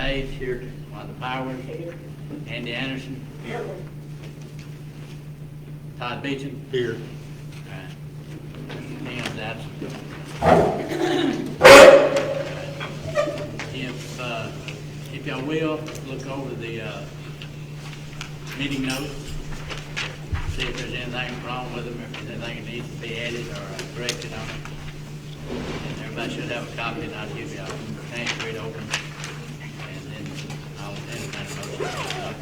Page here, Wanda Powers, Andy Anderson, Here. Todd Beecham. Here. Tim's absent. If y'all will, look over the meeting notes, see if there's anything wrong with them, if there's anything that needs to be added or corrected on it. And everybody should have a copy, and I'll give you a chance to read over them. And then I'll entertain a motion.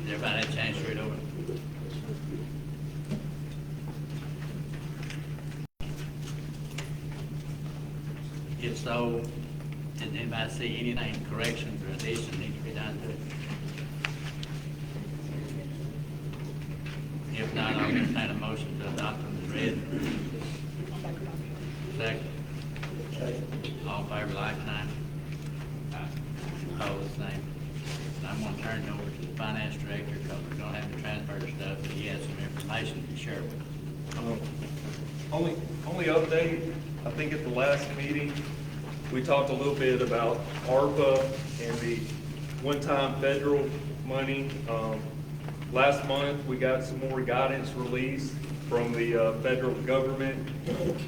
Everybody had a chance to read over it. If so, did anybody see anything, corrections or additions need to be done to it? If not, I'll entertain a motion to adopt them as read. Second. All in favor, like sign. Opposed, same. I'm going to turn it over to the finance director because we're going to have to transfer the stuff, but he has some information to share with us. Only update, I think at the last meeting, we talked a little bit about ARPA and the one-time federal money. Last month, we got some more guidance released from the federal government.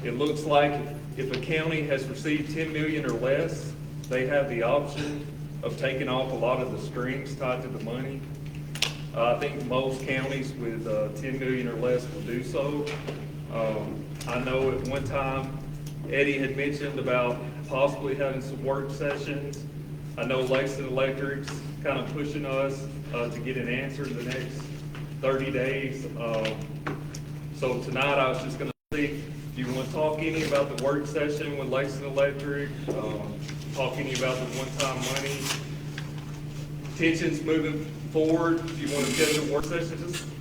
It looks like if a county has received 10 million or less, they have the option of taking off a lot of the strings tied to the money. I think most counties with 10 million or less will do so. I know at one time, Eddie had mentioned about possibly having some work sessions. I know Lakeland Electric's kind of pushing us to get an answer in the next 30 days. So tonight I was just gonna see, do you want to talk any about the work session with Lakeland Electric? Talk any about the one-time money? Tensions moving forward, do you want to schedule a work session?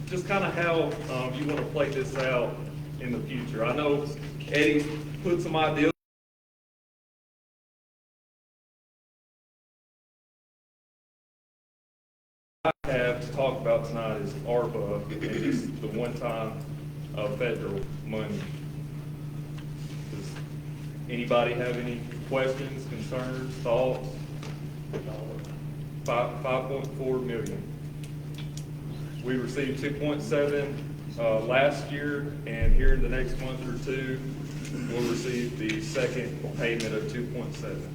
Just kind of how you want to play this out in the future. I know Eddie put some ideas. I have to talk about tonight is ARPA and just the one-time federal money. Does anybody have any questions, concerns, thoughts? 5.4 million. We received 2.7 last year, and here in the next month or two, we'll receive the second payment of 2.7.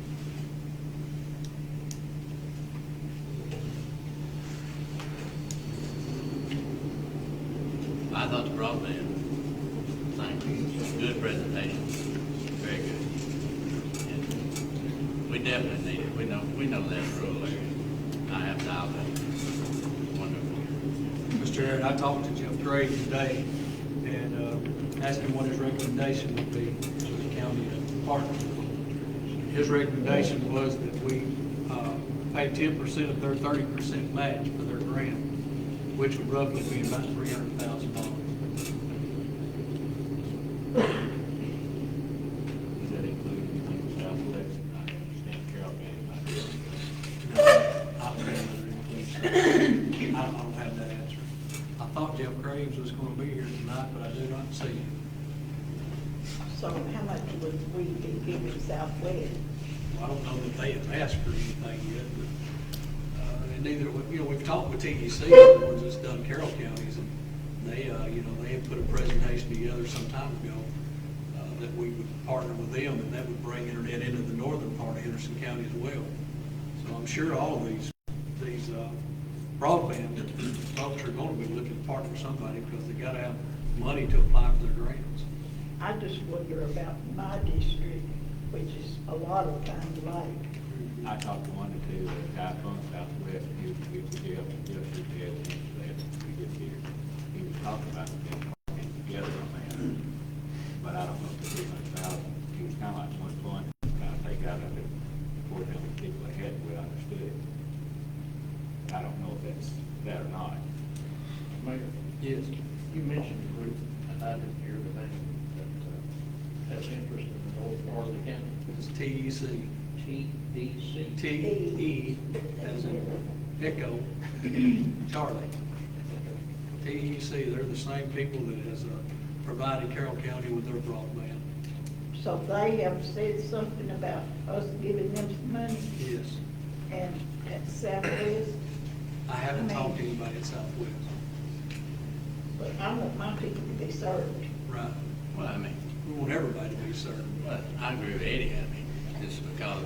I thought the broadband thing, good presentation, very good. And we definitely need it. We know that's rural area. I have dialed it. Wonderful. Mr. Aaron, I talked to Jeff Graves today and asked him what his recommendation would be to the county partner. His recommendation was that we pay 10% of their 30% match for their grant, which would roughly be about $300,000. Does that include anything Southwest? I understand Carroll County. I don't have that answer. I thought Jeff Graves was going to be here tonight, but I do not see him. So how much would we be giving Southwest? Well, I don't know that they have asked for anything yet, but, and neither, we've talked with TEC, the ones that's done Carroll counties, and they, they had put a presentation together some time ago, that we would partner with them, and that would bring internet into the northern part of Henderson County as well. So I'm sure all of these broadband folks are going to be looking to partner with somebody because they got to have money to apply for their grants. I just wonder about my district, which is a lot of times like. I talked to one or two guys from Southwest, and he was Jeff should be able to answer that when we get here. He was talking about them working together on that, but I don't know if the 300,000, he was kind of like one fund, kind of take out of it before them people ahead would understood. I don't know if that's that or not. Yes. You mentioned the group, and I didn't hear the name, that has interest in the north part of the county. It's TEC. TDC. T-E, as in Echo, Charlie. TEC, they're the same people that has provided Carroll County with their broadband. So they have said something about us giving them some money, Yes. and at Southwest, I haven't talked to anybody at Southwest. but I want my people to be served. Right. Well, I mean, We want everybody to be served. but I agree with Eddie, I mean, just because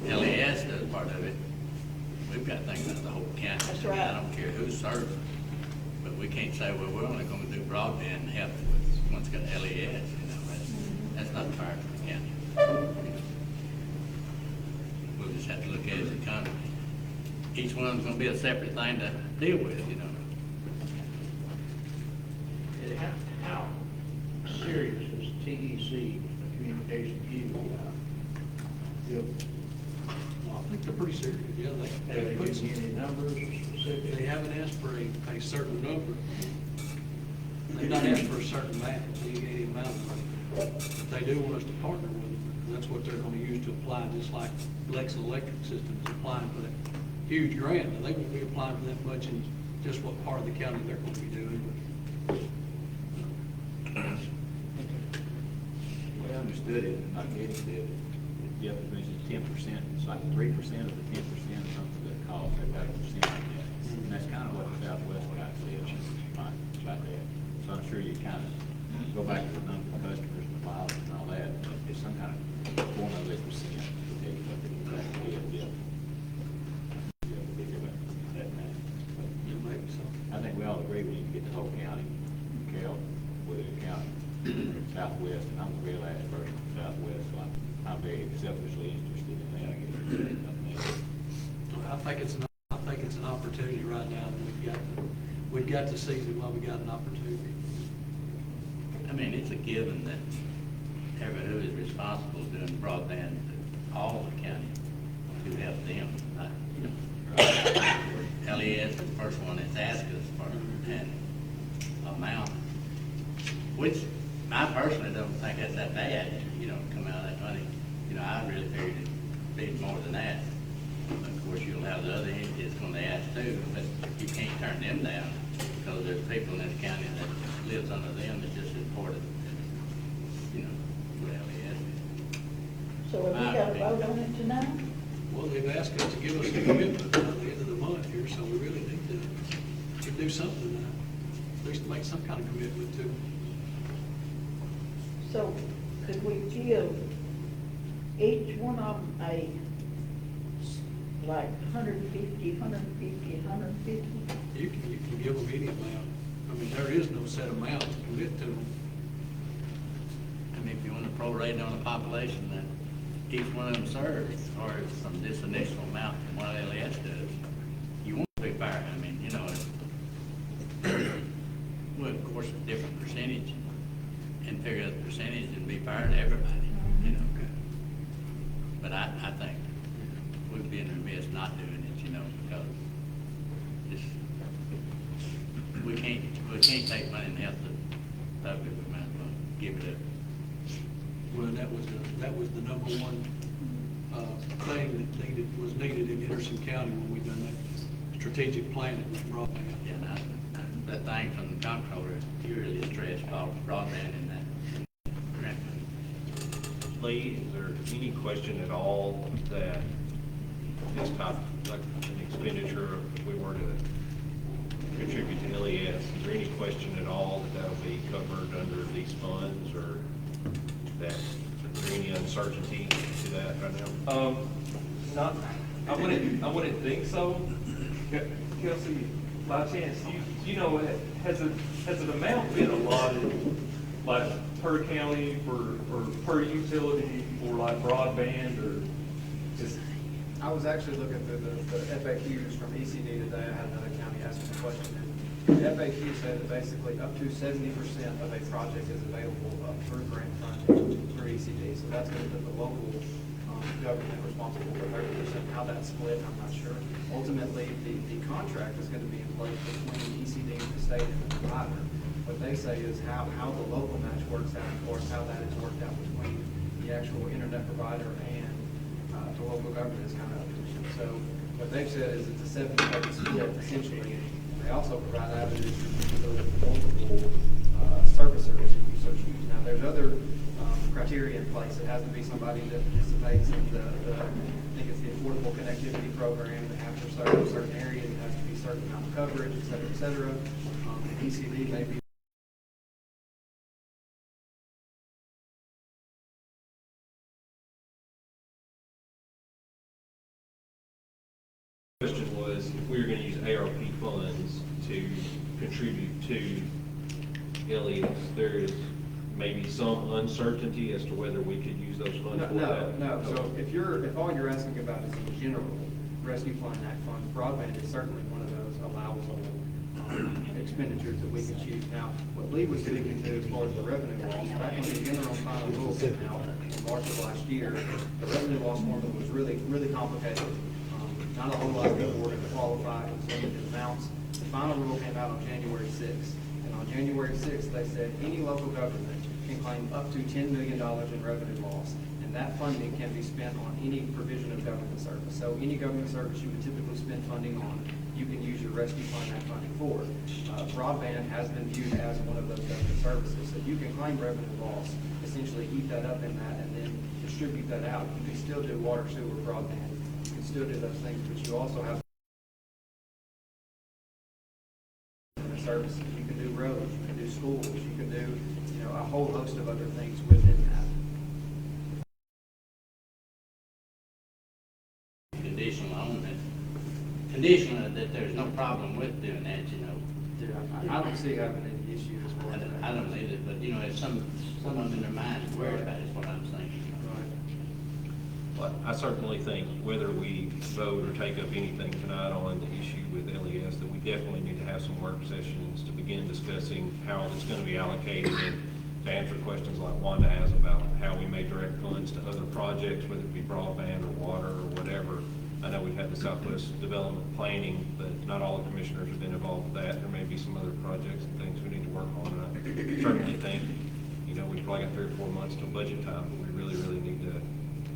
LES does part of it, we've got to think about the whole county. That's I mean, right. I don't care who's serving, but we can't say, well, we're only gonna do broadband and help with, once got LES, you know, that's not fair to the county. You know. We'll just have to look at it as an economy. Each one of them's gonna be a separate thing to deal with, you know. And how serious is TEC communication you? Well, I think they're pretty serious, yeah, Have they they put given you some, any numbers or specifics? they haven't asked for a certain number. They've not asked for a certain amount, any amount of money. But they do want us to partner with them, and that's what they're gonna use to apply, just like Lex Electric Systems is applying for that huge grant. Now, they won't be applying for that much in just what part of the county they're gonna be doing, but We understood it, and like Eddie said, Jeff mentioned 10%, it's like 3% of the 10% of something that costs, they've got a percent of that. And that's kind of what the Southwest guy said, it's like that. So I'm sure you kind of go back to the number of customers, the miles and all that, it's some kind of formula of percent to tell you what the exact deal is. That matter. But yeah, maybe so. I think we all agree we need to get the whole county, Carroll, with the county, Southwest, and I'm the real last person from Southwest, so I'm very selfishly interested in that, I guess. I think it's an opportunity right now that we've got to seize it while we got an opportunity. I mean, it's a given that everybody who is responsible doing broadband, all the county, to help them, not, you know. LES is the first one that's asked us for an amount, which I personally don't think that's that bad, you know, to come out of that money. You know, I really figured it'd be more than that. Of course, you'll have the other entities gonna ask too, but you can't turn them down, because there's people in this county that lives under them that's just as important, you know, what LES is. So have we got to vote on it tonight? Well, they've asked us to give us a commitment by the end of the month here, so we really need to do something, at least make some kind of commitment to them. So could we give each one of them a, like, 150, 150, 150? You can give them any amount. I mean, there is no set amount to commit to them. I mean, if you want to prorate on the population that each one of them serves, or from this initial amount from what LES does, you want to be fair. I mean, you know, well, of course, a different percentage, and figure out the percentage and be fair to everybody, you know. But I think we'd be remiss not doing it, you know, because it's, we can't take money and help the public, we might as well give it up. Well, that was the number one thing that was needed in Henderson County when we done that strategic plan that was brought down. Yeah, and that thing from the comptroller, you really stressed about broadband in that grant. Lee, is there any question at all that this type, like an expenditure, if we were to contribute to LES, is there any question at all that that'll be covered under these funds, or that, is there any uncertainty to that right now? Not, I wouldn't think so. Kelsey, by chance, you know, has an amount been allotted, like per county or per utility for like broadband, or just? I was actually looking through the FAQs from ECD today. I had another county ask me a question. And the FAQ said that basically up to 70% of a project is available through grant funding through ECD. So that's going to put the local government responsible for 30%. How that's split, I'm not sure. Ultimately, the contract is going to be in place between ECD and the state and the provider. But they say is how the local match works out, of course, how that is worked out between the actual internet provider and the local government is kind of up to them. So what they've said is it's a 70-30 split essentially. They also provide avenues for multiple servicers if you so choose. Now, there's other criteria in place. It has to be somebody that participates in I think it's the Affordable Connectivity Program. They have to serve a certain area. It has to be a certain amount of coverage, et cetera, et cetera. ECD may be. Question was if we were going to use ARP funds to contribute to LES, there is maybe some uncertainty as to whether we could use those funds for that. No. So if all you're asking about is in general, Rescue Plan Act funds, broadband is certainly one of those allowable expenditures that we can choose. Now, what Lee was speaking to as far as the revenue loss, back when the interim final rule came out in March of last year, the revenue loss formula was really, really complicated. Not a whole lot of people were going to qualify, it was limited amounts. The final rule came out on January 6th. And on January 6th, they said any local government can claim up to $10 million in revenue loss. And that funding can be spent on any provision of government service. So any government service you would typically spend funding on, you can use your Rescue Plan Act funding for. Broadband has been viewed as one of those government services. So you can claim revenue loss, essentially eat that up in that, and then distribute that out. You can still do water, sewer, broadband. You can still do those things, but you also have services. You can do roads, you can do schools, you can do, a whole host of other things within that. Conditional on it, conditional that there's no problem with doing that, I don't see having any issue as far as that. I don't either, but if someone in their mind is worried about it, is what I'm thinking. But I certainly think whether we vote or take up anything tonight on the issue with LES, that we definitely need to have some work sessions to begin discussing how it's going to be allocated and to answer questions like Wanda has about how we may direct funds to other projects, whether it be broadband or water or whatever. I know we've had the Southwest Development Planning, but not all the commissioners have been involved with that. There may be some other projects and things we need to work on. And I certainly think, we've probably got 3 or 4 months till budget time, but we really, really need to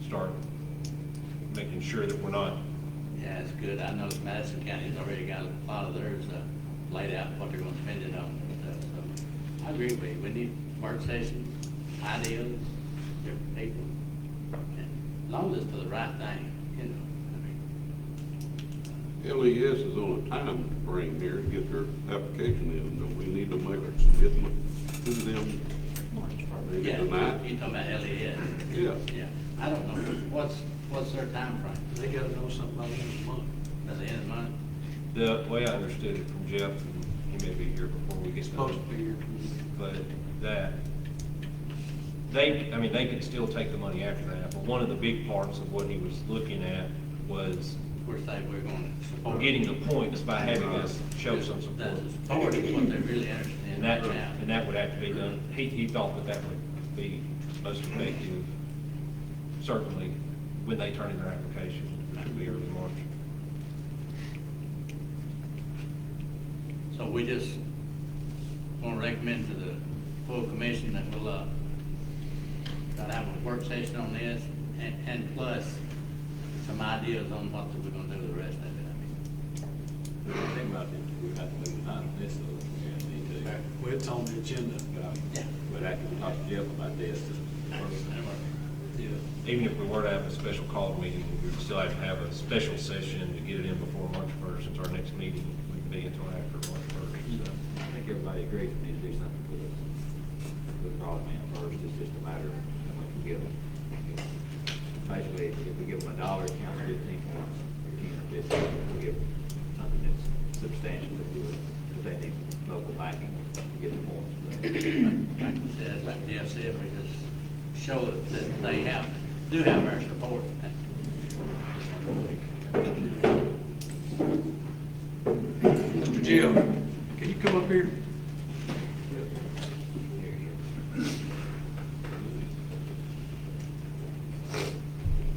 start making sure that we're not. Yeah, it's good. I know Madison County's already got a lot of theirs laid out, what they're going to spend it on. So I agree with you. We need work sessions, ideas, different people. And as long as it's for the right thing, LES is on a time frame here to get their application in. Don't we need to make a commitment to them? Maybe Yeah, tonight? you're talking about LES. Yeah. Yeah. I don't know. What's their time frame? They gotta know something by the end of the month. At the end of the month? The way I understood it from Jeff, and he may be here before we get Supposed started, to be here. but that they could still take the money after that. But one of the big parts of what he was looking at was We're saying we're going to support. getting the point is by having us show some support. That's support is what they're really interested in right now. And that would have to be done. He thought that would be most effective, certainly when they turn in their application, which would be early March. So we just want to recommend to the full commission that we'll try to have a work session on this and plus some ideas on what we're going to do with the rest of it. The thing about it, we have to move on this, so we need to. Well, it's on the agenda. Yeah. But I can talk to Jeff about this. Yeah. Even if we were to have a special call meeting, we would still have to have a special session to get it in before March 1st, since our next meeting wouldn't be until after March 1st. So. I think everybody agrees we need to do something with broadband first. It's just a matter of how much we give them. Basically, if we give them $1, it counts 15 points, or 10 or 15, we give them something that's substantial to do it, because they need local backing to get the points. Like you said, like Jeff said, we just show that they do have our support. Mr. Jim, can you come up here?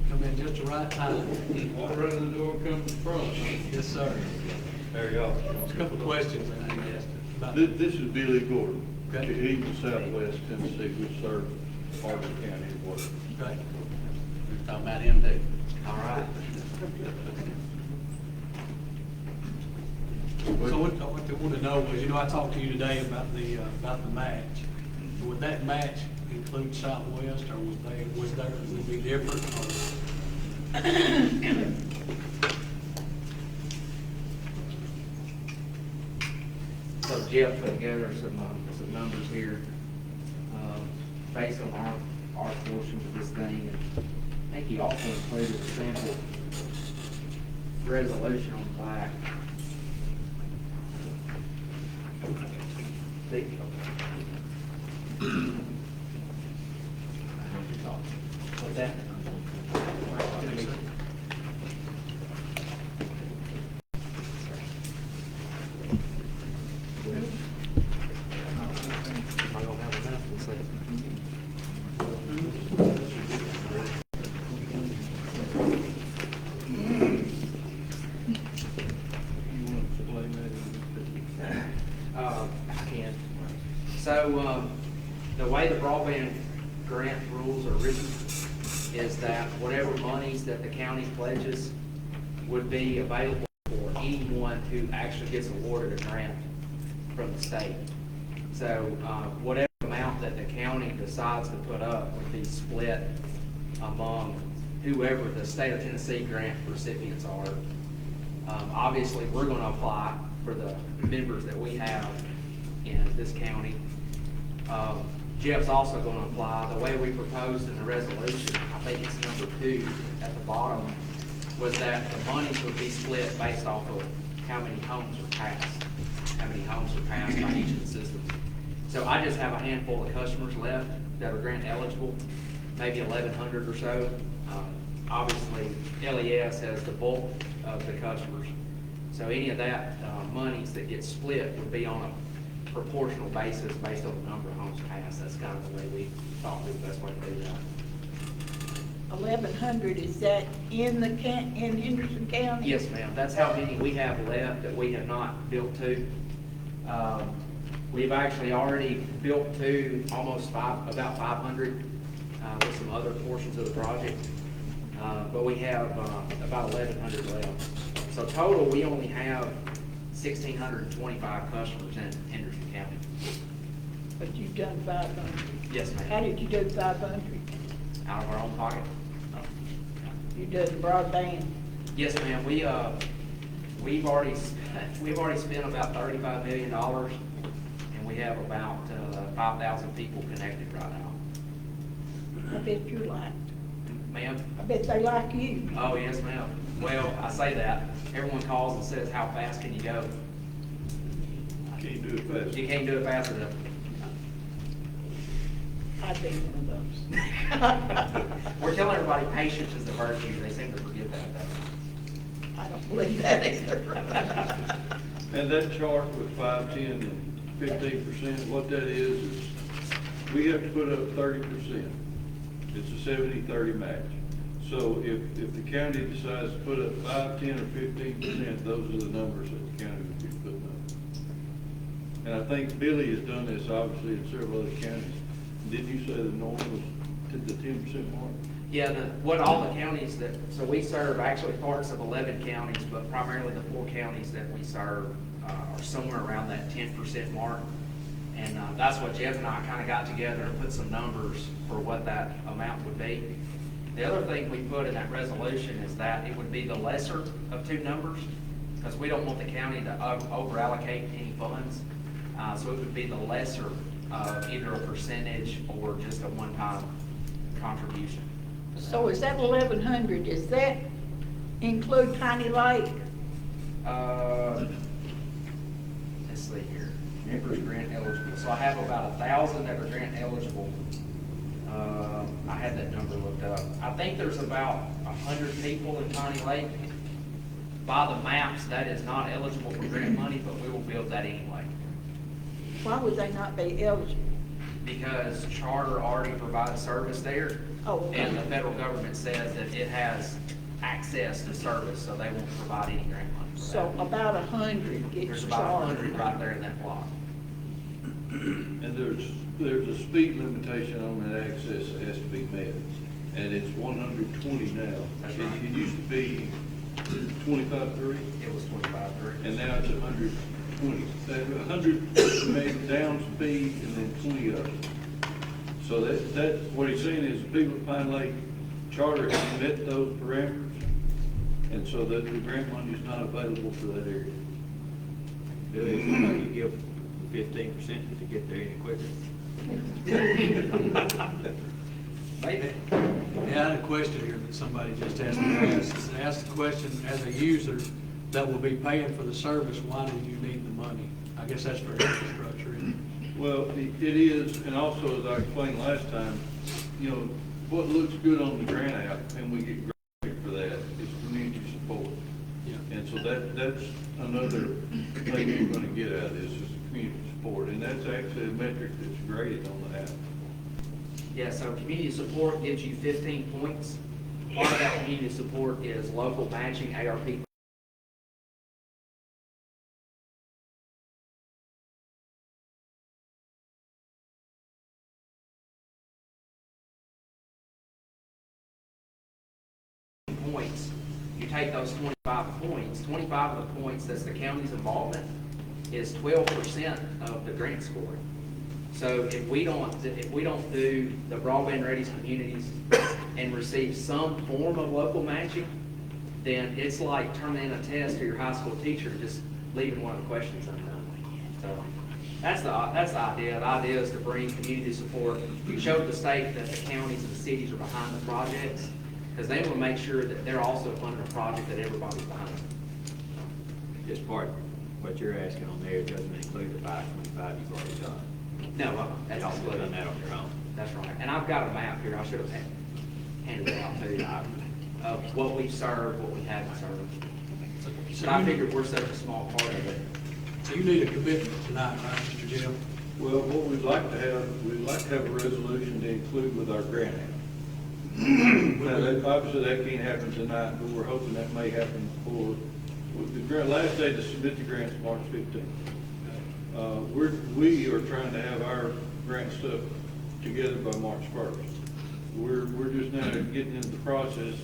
Come in just the right time. Walk around the door, come to the front. Yes, sir. There you go. There's a couple of questions I need to ask about. This is Billy Gordon. Okay, Even southwest Tennessee, we serve Harper County as well. okay. We're talking about him too. All right. So what I want to know was, you know, I talked to you today about the match. Would that match include Southwest, or would it be different? So Jeff put together some numbers here, based on our portion of this thing. And I think he also included a sample resolution on the back. What's that? I can. So, the way the broadband grant rules are written is that whatever monies that the county pledges would be available for anyone who actually gets awarded a grant from the state. So, whatever amount that the county decides to put up would be split among whoever the state of Tennessee grant recipients are. Obviously, we're gonna apply for the members that we have in this county. Jeff's also gonna apply. The way we proposed in the resolution, I think it's number 2 at the bottom, was that the monies would be split based off of how many homes are passed by each of the systems. So I just have a handful of customers left that are grant eligible, maybe 1,100 or so. Obviously, LES has the bulk of the customers. So any of that monies that get split would be on a proportional basis based on the number of homes passed. That's kind of the way we thought was the best way to do that. 1,100, is that in Henderson County? Yes, ma'am. That's how many we have left that we have not built to. We've actually already built to almost about 500 with some other portions of the project. But we have about 1,100 left. So total, we only have 1,625 customers in Henderson County. But you've done 500. Yes, ma'am. How did you do 500? Out of our own pocket. You did broadband. Yes, ma'am. We've already spent about $35 million, and we have about 5,000 people connected right now. I bet you like. Ma'am? I bet they like you. Oh, yes, ma'am. Well, I say that. Everyone calls and says, how fast can you go? Can't do it fast. You can't do it fast enough. I'd be one of those. We're telling everybody patience is the virtue. They seem to forget that. I don't believe that either. And that chart with 5, 10, and 15%, what that is we have to put up 30%. It's a 70-30 match. So if the county decides to put up 5, 10, or 15%, those are the numbers that the county would be putting up. And I think Billy has done this obviously in several other counties. Didn't you say the norm was to the 10% mark? Yeah, what all the counties so we serve actually parts of 11 counties, but primarily the 4 counties that we serve are somewhere around that 10% mark. And that's what Jeff and I kind of got together and put some numbers for what that amount would be. The other thing we put in that resolution is that it would be the lesser of 2 numbers, because we don't want the county to over-allocate any funds. So it would be the lesser of either a percentage or just a one-time contribution. So is that 1,100, does that include Tiny Lake? Let's see here, members grant eligible. So I have about 1,000 that are grant eligible. I had that number looked up. I think there's about 100 people in Tiny Lake. By the maps, that is not eligible for grant money, but we will build that anyway. Why would they not be eligible? Because Charter already provides service there. Oh, okay. And the federal government says that it has access to service, so they won't provide any grant money for So that. about 100 There's gets about charged. 100 right there in that block. And And there's a speed limitation on that access that has to be met, and it's 120 now. That's right. It used to be 25.3, It was 25.3. and now it's 120. That 100 made down speed and then 20 up. So that, what he's saying is the people at Pine Lake Charter have met those parameters, and so that the grant money is not available for that area. Do you give 15% to get there any quicker? Maybe. Yeah, I had a question here that somebody just asked me to ask. It asked the question, as a user that will be paying for the service, why do you need the money? I guess that's for infrastructure, isn't it? Well, it is, and also as I explained last time, you know, what looks good on the grant app, and we get granted for that, is community support. Yeah. And so that's another thing we're gonna get out of this, is community support, and that's actually a metric that's graded on the app. Yeah, so community support gives you 15 points. Part of that community support is local matching ARP. Points. You take those 25 points, 25 of the points, that's the county's involvement, is 12% of the grant scoring. So if we don't do the broadband ready communities and receive some form of local matching, then it's like turning in a test to your high school teacher and just leaving one of the questions undone. So that's the idea. The idea is to bring community support. You show the state that the counties and the cities are behind the projects, because they will make sure that they're also funding a project that everybody's behind. This part, what you're asking on there doesn't include the 525 you've already done. No, that's Y'all have included. done that on your own. That's right. And I've got a map here, I should have handed it out to you, of what we've served, what we haven't served. But I figured we're such a small part of it. So you need a commitment tonight, right, Mr. Jim? Well, what we'd like to have a resolution to include with our grant app. Now, obviously, that can't happen tonight, but we're hoping that may happen before, with the grant, last day to submit the grants, March 15th. We are trying to have our grant stuff together by March 1st. We're just now getting into the process.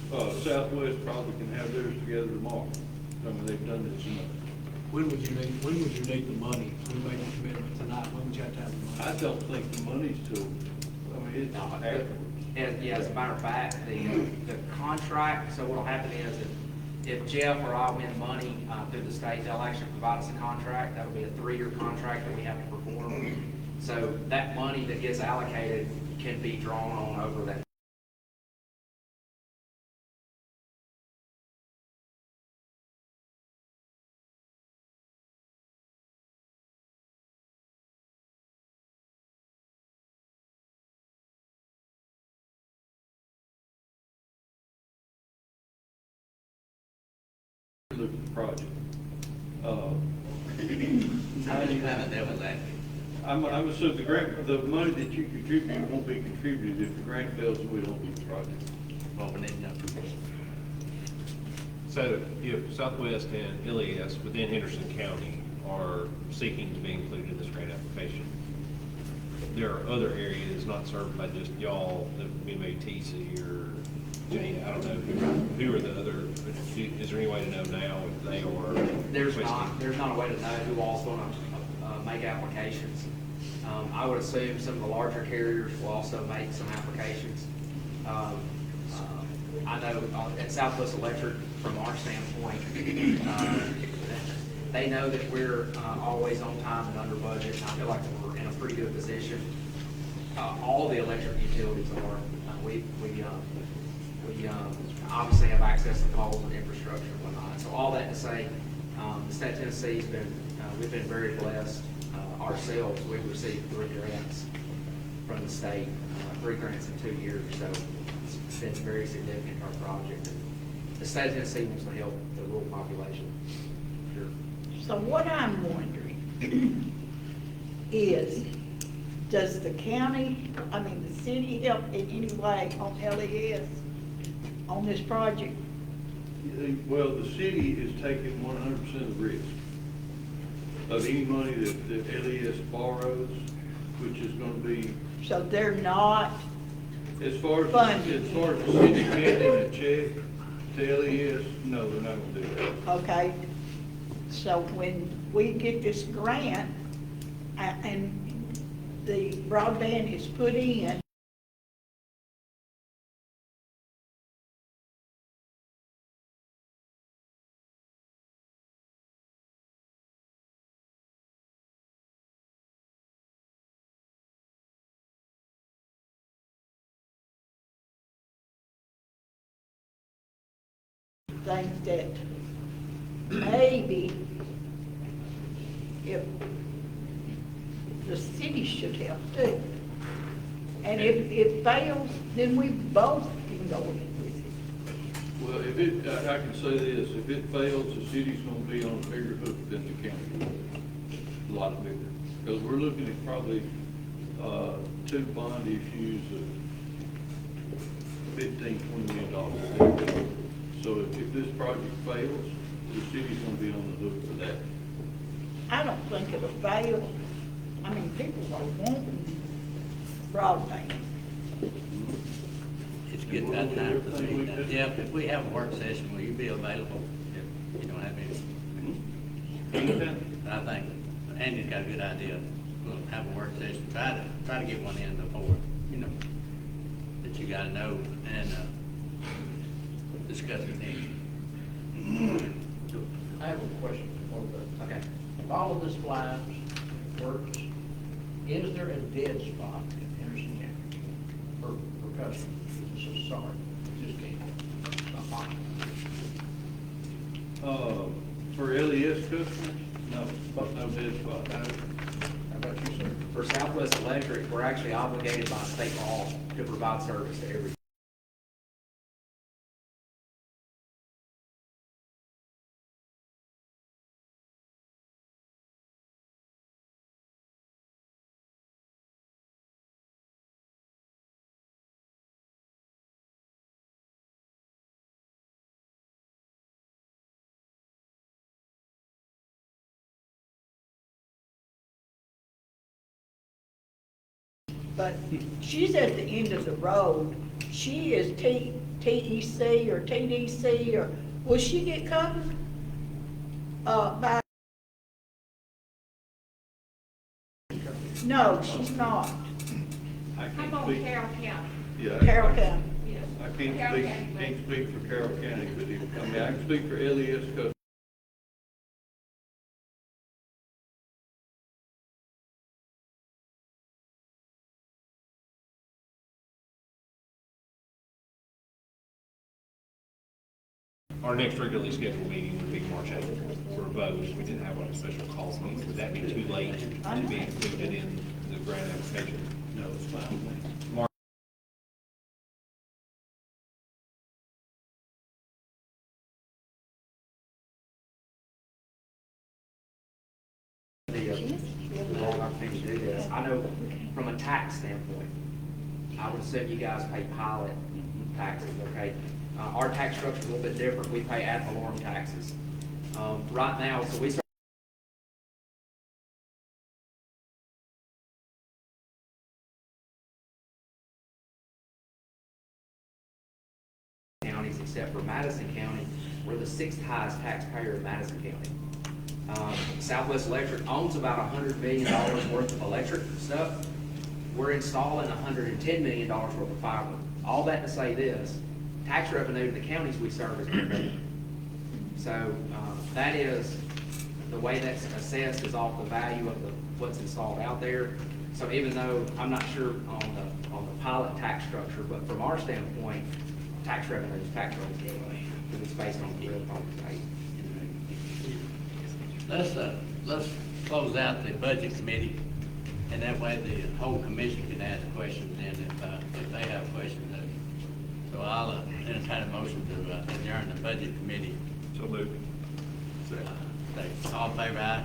Southwest probably can have theirs together tomorrow. I mean, they've done this enough. When would you need the money? We made a commitment tonight, when would you have to have the money? I don't think the money's till, I mean, it's afterwards. And yeah, as a matter of fact, the contract, so what'll happen is if Jeff or I win money through the state, they'll actually provide us a contract. That'll be a 3-year contract that we have to perform. So that money that gets allocated can be drawn on over that. Look at the project. How do you have it there with that? I'm assuming the money that you contribute won't be contributed if the grant fails and we don't do the project. Well, we need to know. So if Southwest and LES within Henderson County are seeking to be included in this grant application, there are other areas not served by just y'all, that we may TC or Jane, I don't know, who are the other, is there any way to know now if they are? There's not a way to know who all's gonna make applications. I would assume some of the larger carriers will also make some applications. I know at Southwest Electric, from our standpoint, they know that we're always on time and under budget, and I feel like we're in a pretty good position. All the electric utilities are. We obviously have access to poles and infrastructure and whatnot. So all that to say, the state of Tennessee's been, we've been very blessed. Ourselves, we've received 3 grants from the state, 3 grants in 2 years. So it's been very significant to our project. The state of Tennessee wants to help the rural population. Sure. So what I'm wondering is, does the county, the city help in any way on LES on this project? Well, the city is taking 100% of the risk of any money that LES borrows, which is gonna be, So they're not, as far as, Funded. as far as the city handing a check to LES, no, they're not gonna do that. okay? So when we get this grant, and the broadband is put in, things that maybe if the city should help too. And if it fails, then we both can go in with it. Well, if it, I can say this, if it fails, the city's gonna be on a bigger hook than the county. A lot bigger. Because we're looking at probably, 2 bond issues of $15–20 million. So if this project fails, the city's gonna be on the hook for that. I don't think it'll fail. I mean, people are wanting broadband. It's getting that time for me. Jeff, if we have a work session, will you be available if you don't have any? I think Andy's got a good idea. We'll have a work session, try to get one in before, that you gotta know and, discuss it then. I have a question for the, Okay. if all of this flies, works, is there a dead spot in Henderson County for customers? So sorry, just can't, not mine. For LES customers, no dead spot. How about you, sir? For Southwest Electric, we're actually obligated by state law to provide service to every. But she's at the end of the road. She is TEC or TDC, or, will she get covered? By? No, she's not. I I'm can't on speak. Carroll County, Yeah, Carroll County. yes. I can't Carroll speak, County, but- can't speak for Carroll County, but I mean, I can speak for LES customers. Our next regularly scheduled meeting would be March 8th for a vote. We didn't have one a special calls meeting. Would that be too late to be included in the grant application? No, it's fine. March. The long opportunity to do this. I know from a tax standpoint, I would assume you guys pay pilot taxes, okay? Our tax structure is a little bit different. We pay ad valorem taxes. Right now, so we start counties except for Madison County. We're the 6th highest taxpayer in Madison County. Southwest Electric owns about $100 million worth of electric stuff. We're installing $110 million worth of fiber. All that to say this, tax revenue to the counties we serve is very. So that is, the way that's assessed is off the value of what's installed out there. So even though I'm not sure on the pilot tax structure, but from our standpoint, tax revenue is tax revenue anyway, because it's based on the real property rate. Let's close out the budget committee, and that way the whole commission can ask questions then if they have questions. So I'll entertain a motion to adjourn the budget committee. So moved. All in favor, aye?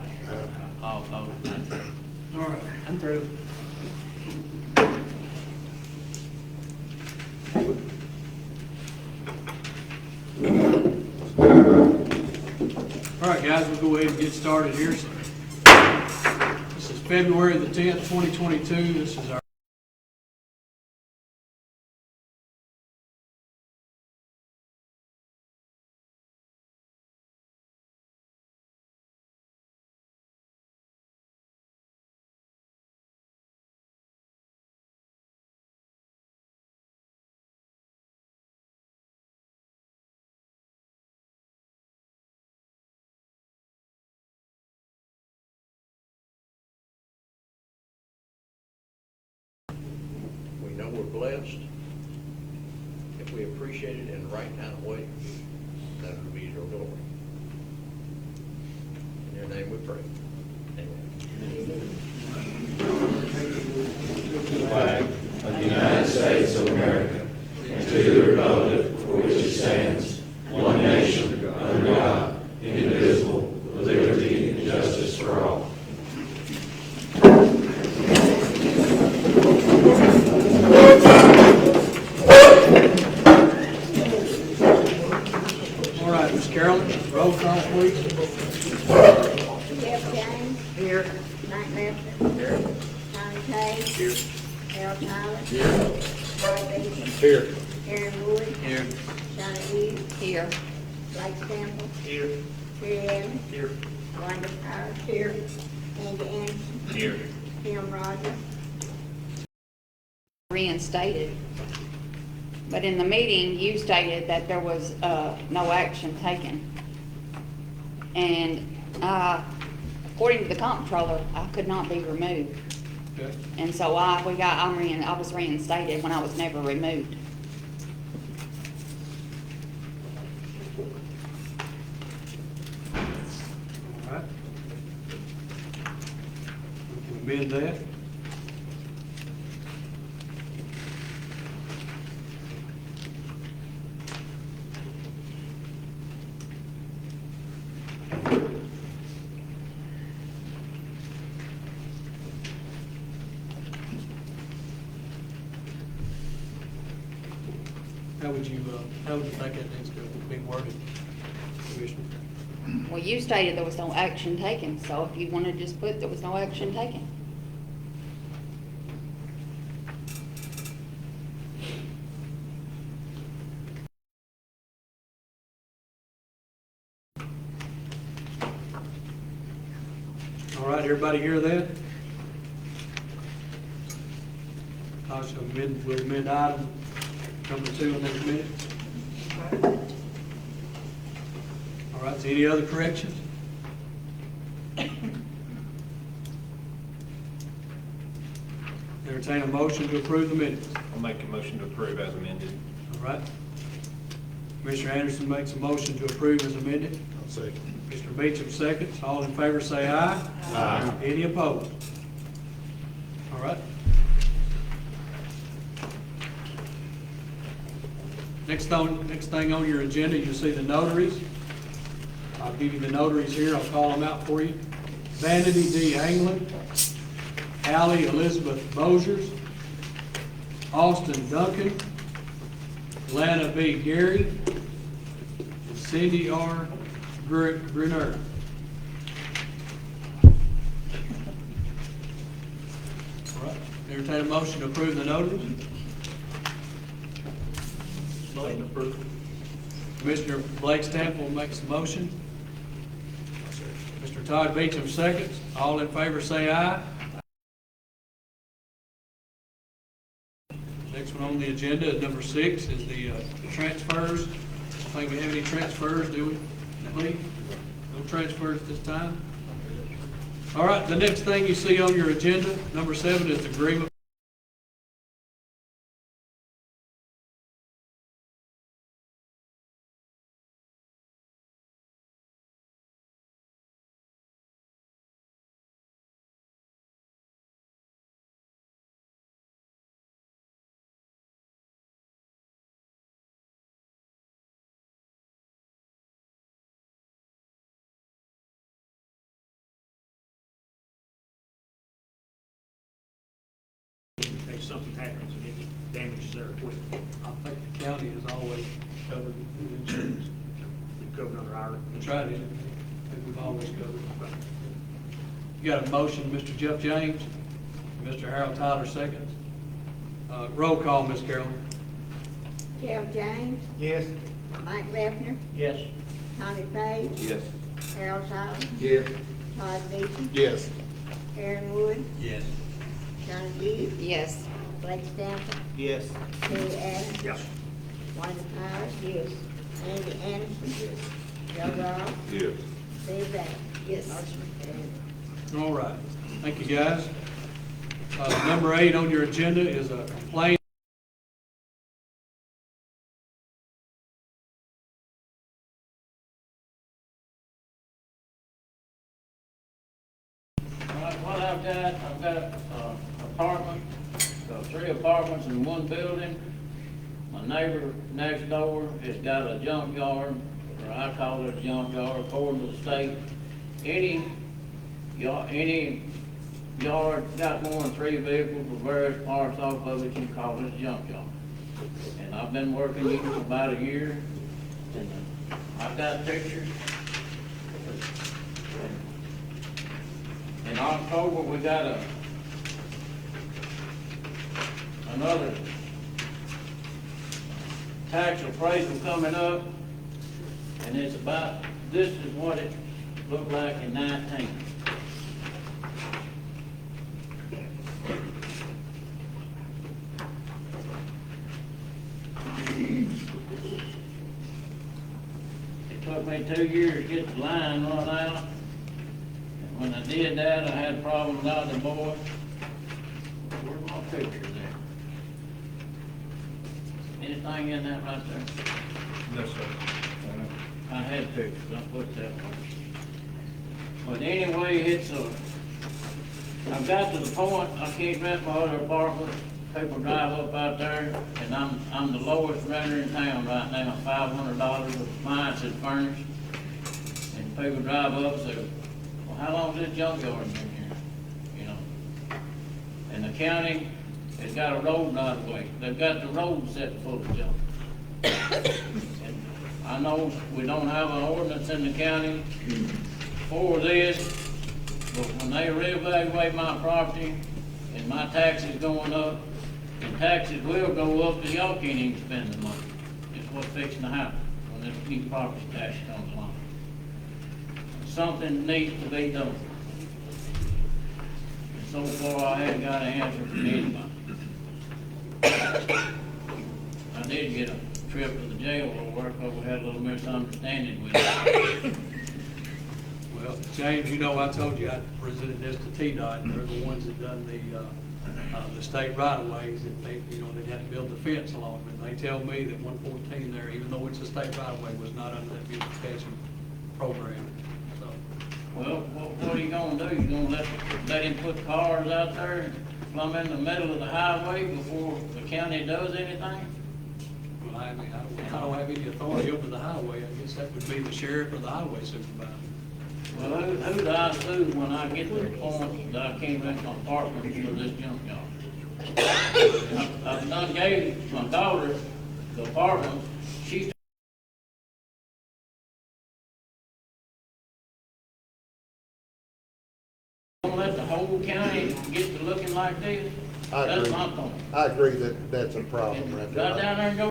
All opposed? All right, I'm through. All right, guys, we'll go ahead and get started here. This is February the 10th, 2022. This is our We know we're blessed. If we appreciate it in the right kind of way, that would be your glory. In your name we pray. Amen. Flag of the United States of America and to the republic for which it stands, one nation, under God, indivisible, with liberty and justice for all. all right, Ms. Carolyn, roll call, please. Jeff James. Here. Mike Lester. Here. Tommy Page. Here. Al Tyler. Here. Roy Beatty. Here. Aaron Wood. Here. Shawna Hughes. Here. Blake Sample. Here. Terry Evans. Here. Wanda Powers. Here. Andy Anderson. Here. Tim Rogers. Reinstated. But in the meeting, you stated that there was no action taken. And according to the comptroller, I could not be removed. Okay. And so I was reinstated when I was never removed. All right. We can amend that. How would you think that needs to be worded, Commissioner? Well, you stated there was no action taken, so if you want to just put there was no action taken. All right, everybody hear that? We'll amend item number 2 in this minute. All right, so any other corrections? Entertain a motion to approve the minutes. I'll make a motion to approve as amended. All right. Commissioner Anderson makes a motion to approve as amended. I'll second. Mr. Beecham seconds. All in favor say aye. Aye. Any opposed? All right. Next thing on your agenda, you'll see the notaries. I'll give you the notaries here. I'll call them out for you. Vanity D. Anglin, Allie Elizabeth Mosers, Austin Duncan, Lana B. Gary, and Cindy R. Gruner. All right. Entertain a motion to approve the notaries. Motion approved. Commissioner Blake Stample makes the motion. Mr. Todd Beecham seconds. All in favor say aye. Next one on the agenda is number 6 is the transfers. I think we have any transfers, do we? Lee? No transfers this time? All right, the next thing you see on your agenda, number 7, is the agreement. If something happens and it damages their equipment, I think the county has always covered the insurance. we covered under our. We tried it. I think we've always covered it. You got a motion, Mr. Jeff James, Mr. Harold Tyler seconds. Roll call, Ms. Carolyn. Jeff James, Yes. Mike Lefner, Yes. Tommy Page, Yes. Harold Tyler, Yes. Todd Beatty, Yes. Aaron Wood, Yes. Johnny Dees, Yes. Blake Stanford, Yes. Terry Adams, Yes. Wanda Fires, yes. Andy Anderson, yes. Joe Ross, Yes. Steve Ray. Yes. Motion carried. All right, thank you, guys. Number 8 on your agenda is a complaint. All right, what I've got apartment, 3 apartments in one building. My neighbor next door has got a junkyard, or I call it a junkyard according to the state. Any yard got more than 3 vehicles with various parts off of it, you call it a junkyard. And I've been working here for about a year, and I've got pictures. In October, we got another tax appraisal coming up, and it's about, this is what it looked like in 19. It took me 2 years to get the line run out. When I did that, I had problems out of the board. Where's my picture there? Anything in that right there? No, sir. I had pictures, I put that one. But anyway, I've got to the point, I can't rent my other apartment. People drive up out there, and I'm the lowest renter in town right now, $500 with mine is furnished. And people drive up and say, well, how long's this junkyard been here? You know? And the county has got a road right of way. They've got the road set full of junk. And I know we don't have an ordinance in the county for this, but when they reevaluate my property and my taxes going up, and taxes will go up, and y'all can't even spend the money. It's what's fixing to happen when this new property tax comes along. Something needs to be done. And so far, I haven't got an answer from anybody. I did get a trip to the jail where work, but we had a little misunderstanding with it. Well, James, you know, I told you I presented this to T-Dot, and they're the ones that done the state right-of-ways, that they, you know, they had to build the fence along them. And they tell me that 114 there, even though it's a state right-of-way, was not under that beautification program. So, Well, what are you gonna do? You gonna let him put cars out there, plumb in the middle of the highway before the county does anything? well, I mean, I don't have any authority over the highway. I guess that would be the sheriff or the highway supervisor. Well, who do I sue when I get to the point that I can't rent my apartment for this junkyard? I've done gave my daughter the apartment, she's gonna let the whole county get to looking like this? I That's agree. my point. I agree that that's a problem right there. Right down there and go.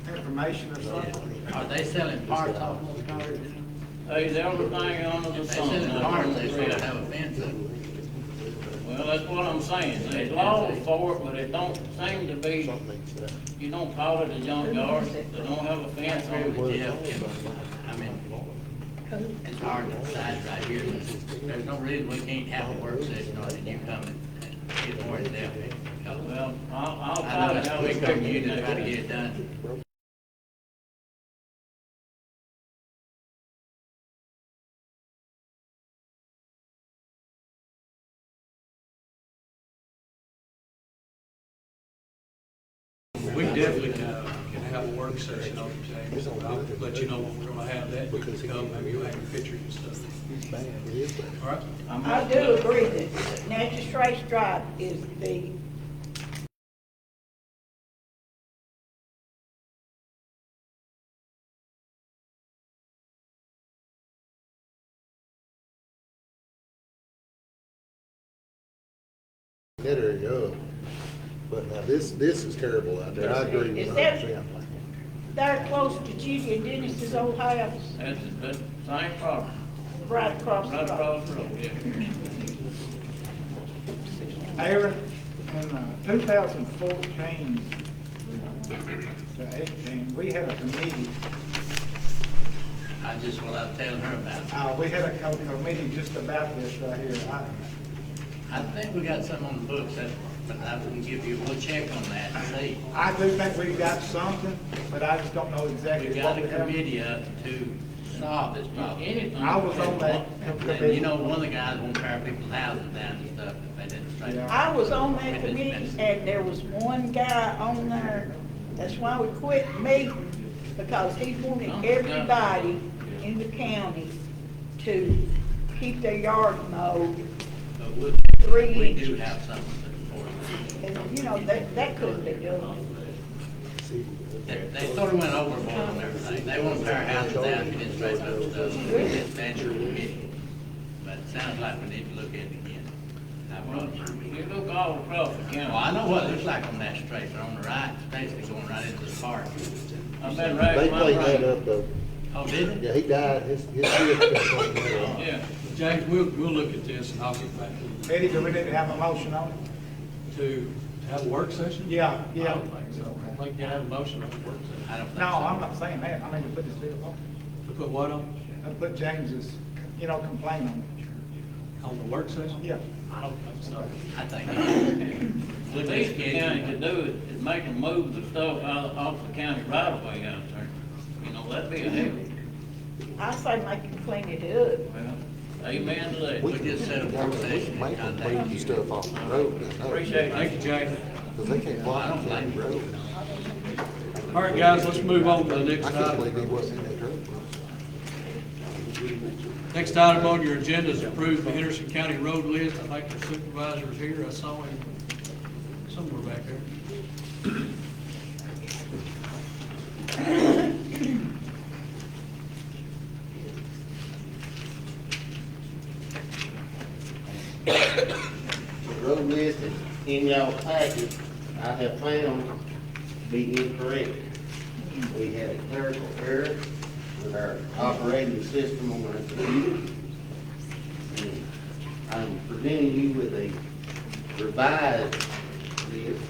Information or something? Are they selling parts off those cars? There's everything under the sun. They selling parts, they still have a fence up. Well, that's what I'm saying. There's laws for it, but it don't seem to be, Something needs to happen. you don't call it a junkyard, they don't have a fence on it. Yeah, I mean, it's hard to decide right here. There's no reason we can't have a work session on it, and you come and get more in depth. Well, I'll I try know to have it's a quick on you to picture try to next get week. it done. We definitely can have a work session on it, James. I'll let you know when we're gonna have that. You can come, maybe you'll have your pictures and stuff. All right? I do agree that Natchez Trace Drive is the that area up. But now, this is terrible out there, I agree with Is you that- 100%. They're close to Judy and Dennis's old house, That's the same problem, right across the right road. across the road, yeah. Aaron, in 2014 to 18, we had a committee, I just, what I was telling her about. we had a committee just about this right here. I think we got some on the books, but I can give you, we'll check on that and see. I do think we got something, but I just don't know exactly We what got we a have. committee up to solve this problem. Anything. I was on that And committee. you know, one of the guys won't tear people's houses down and stuff if they didn't straighten. Yeah. I was on that committee, and there was one guy on there, that's why we quit meeting, because he wanted everybody in the county to keep their yard mowed, But we 3 do inches. have something for it. And, you know, that couldn't be done. They sort of went overboard on everything. They won't tear houses down if you didn't straighten up stuff. We just venture committee. But it sounds like we need to look at it again. You look all across the county. Well, I know what it looks like on that straight, but on the right, it's basically going right into the park. I've been right. They cleaned that up though. Oh, did it? Yeah, he died, his kids cleaned that up. Yeah, James, we'll look at this and I'll get back to Eddie, do we need to have a motion on it? you. To have a work session? Yeah, I yeah. don't think so. I think you have a motion on the work session. I don't think No, so. I'm not saying that. I mean, to put this deal on. To put what on? To put James's, complaint on On the work session? it. Yeah. I don't think so. I think. What these county could do is make them move the stuff off the county right of way out there. You know, that'd be a help. I say make him clean it up. Well, amen to that. We just set a work session. Make them clean the stuff off the road. Appreciate it. Thank you, James. Because they can't I block don't the blame you. road. All right, guys, let's move on to the next I can't believe he item. wasn't in that truck. Next item on your agenda is approve the Henderson County road list. I think the supervisor's here. I saw him somewhere back there. The road list is in y'all package, I have found to be incorrect. We had a clerical error with our operating system on our computer. And I'm presenting you with a revised list.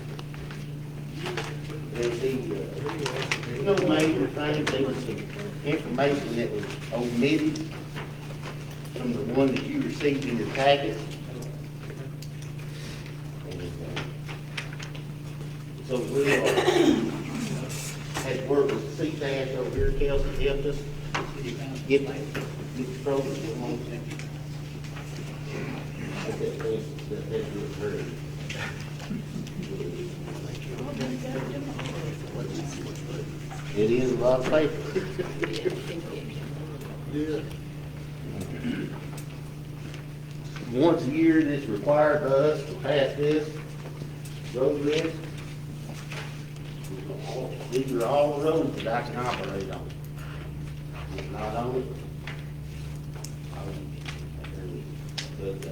There's no major things, there was some information that was omitted from the one that you received in your packet. So we had worked with C-Tash over here, Kelsey helped us get the program on. That's good for her. It is a lot of paper. Yeah. Once a year, it's required by us to pass this road list. These are all the roads that I can operate on. It's not on it. But,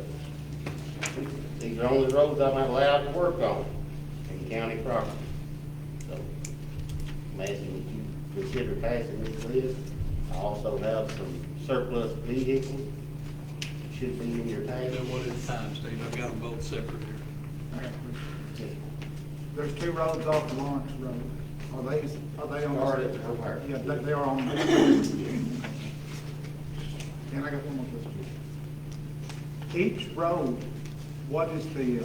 these are only roads I'm allowed to work on in county property. So, I'm asking that you consider passing this list. I also have some surplus vehicles, should be in your Do package. one at a time, Steve. I've got them both separate here. There's 2 roads off Lawrence Road. Are they on? Started over. Yeah, they are on. And I got one more question. Each road, what is the,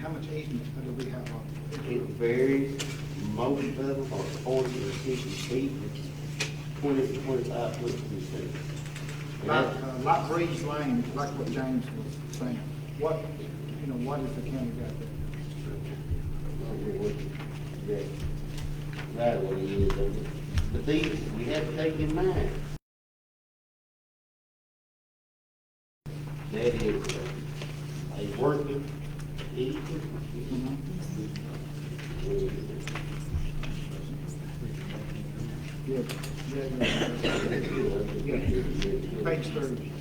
how much easement do we have on it? It varies, most of them are 40 or 50 feet, which is 20 to 25 foot from the street. And Like Breeze Lane, like what James was saying. What is the county got there? Right what it is, but these, we have to take in mind. That is a working easement. Yeah, Page 30.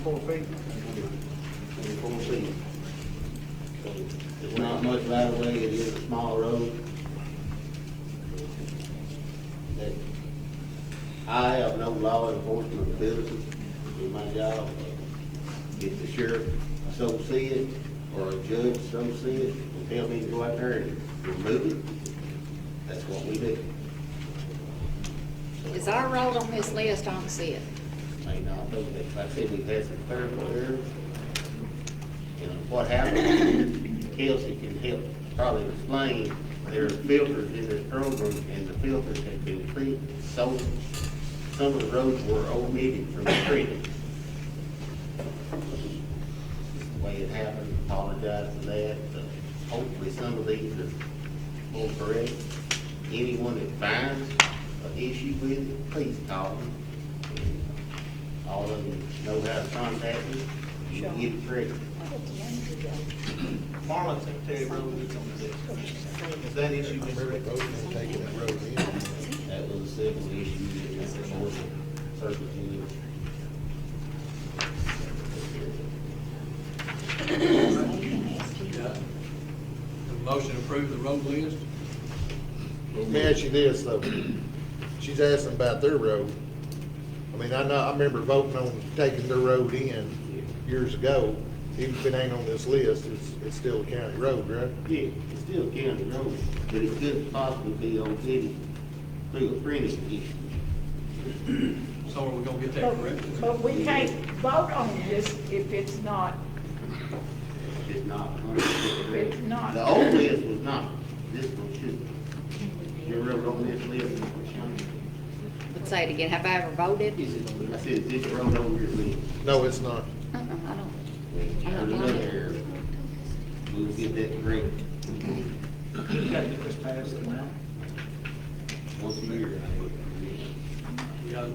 24 feet. 24 feet. So it's not much right of way, it is a small road. That I have no law enforcement ability in my job. If the sheriff so see it, or a judge so see it, and tell me to go out there and remove it, that's what we do. Is our road on this list? I don't see it. May not know that, like I said, we've had some clerical errors. You know, what happened, Kelsey can help probably explain, there are filters in this program, and the filters have been cleaned, so some of the roads were omitted from the printing. The way it happened, apologize for that. Hopefully some of these are more correct. Anyone that finds an issue with it, please call me. All of you know how to contact me, you can get it corrected. Marlon Cemetery Road is on the list. Is that issue been corrected? Taking that road in. That was a civil issue that was before the circuit judge. Yeah. A motion to approve the road list? Let me ask you this, though. She's asking about their road. I mean, I remember voting on taking their road in years ago. Even if it ain't on this list, it's still a county road, right? Yeah, it's still a county road, but it could possibly be omitted through a printing issue. So are we gonna get that corrected? But we can't vote on this if it's not, It's not. it's not. The old list was not, this one should. Your road on this list. Let's say it again. Have I ever voted? I said, is this road on your list? No, it's not. I don't. There's another error. We'll get that corrected. You gotta get this passed now. Once a year. Yeah.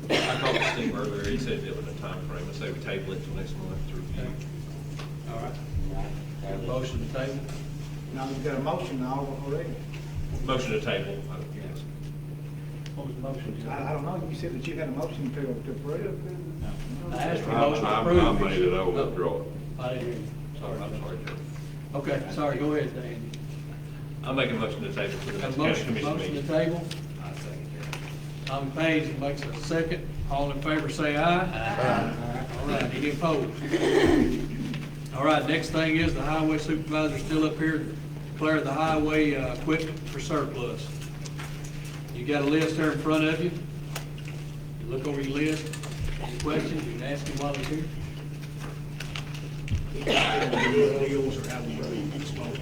I called Steve earlier, he said it was a time frame. I say we table it till next month to review. All right. Have a motion to table? Now, you've got a motion now already. Motion to table, yes. What was the motion? I don't know, you said that you had a motion to approve. I asked for a motion to approve. I made it, I will withdraw it. I didn't hear you. Sorry, I'm sorry, Joe. Okay, sorry, go ahead, Dan. I'll make a motion to table to the Have next a county motion commission to meeting. table. I second that. Tom Page makes a second. All in favor, say aye. Aye. All right, any opposed? All right, next thing is the highway supervisor still up here to declare the highway equipment for surplus. You got a list there in front of you. You look over your list. Any questions, you can ask him while he's here.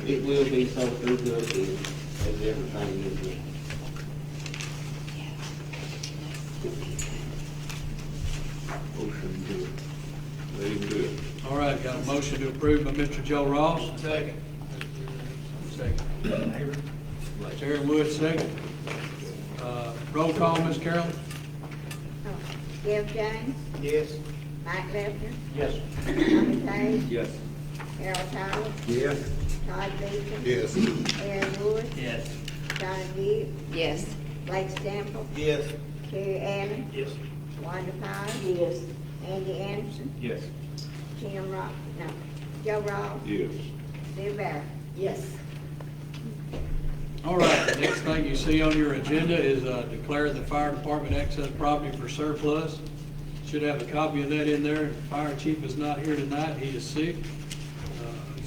It will be so through good, as everything is. Motion to, let him do it. All right, got a motion to approve by Mr. Joe Ross. Second. Second. Terry Wood, second. Roll call, Ms. Carolyn? Jeff James, Yes. Mike Lefter, Yes. Tommy Page, Yes. Harold Tyler, Yes. Todd Beecham, Yes. Aaron Wood, Yes. Donna Gibb, Yes. Blake Sample, Yes. Terry Allen, Yes. Wanda Fire, Yes. Andy Anderson, Yes. Tim Ross, no, Joe Ross, Yes. Sue Barrett. Yes. All right, the next thing you see on your agenda is declare the fire department excess property for surplus. Should have a copy of that in there. Fire chief is not here tonight, he is sick.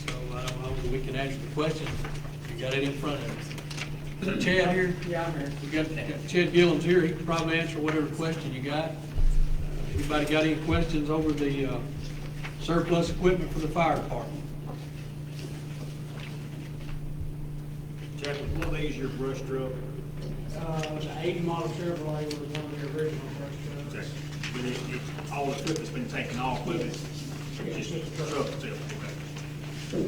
So I don't know if we can answer the question. You got it in front of you. Is Chad here? Yeah, I'm here. We got Chad Gillum's here, he can probably answer whatever question you got. Anybody got any questions over the surplus equipment for the fire department? Jack, one of these your brush truck? The 80 model Chevrolet was one of the original brush trucks. But all the equipment's been taken off of it, it's just the truck itself, okay?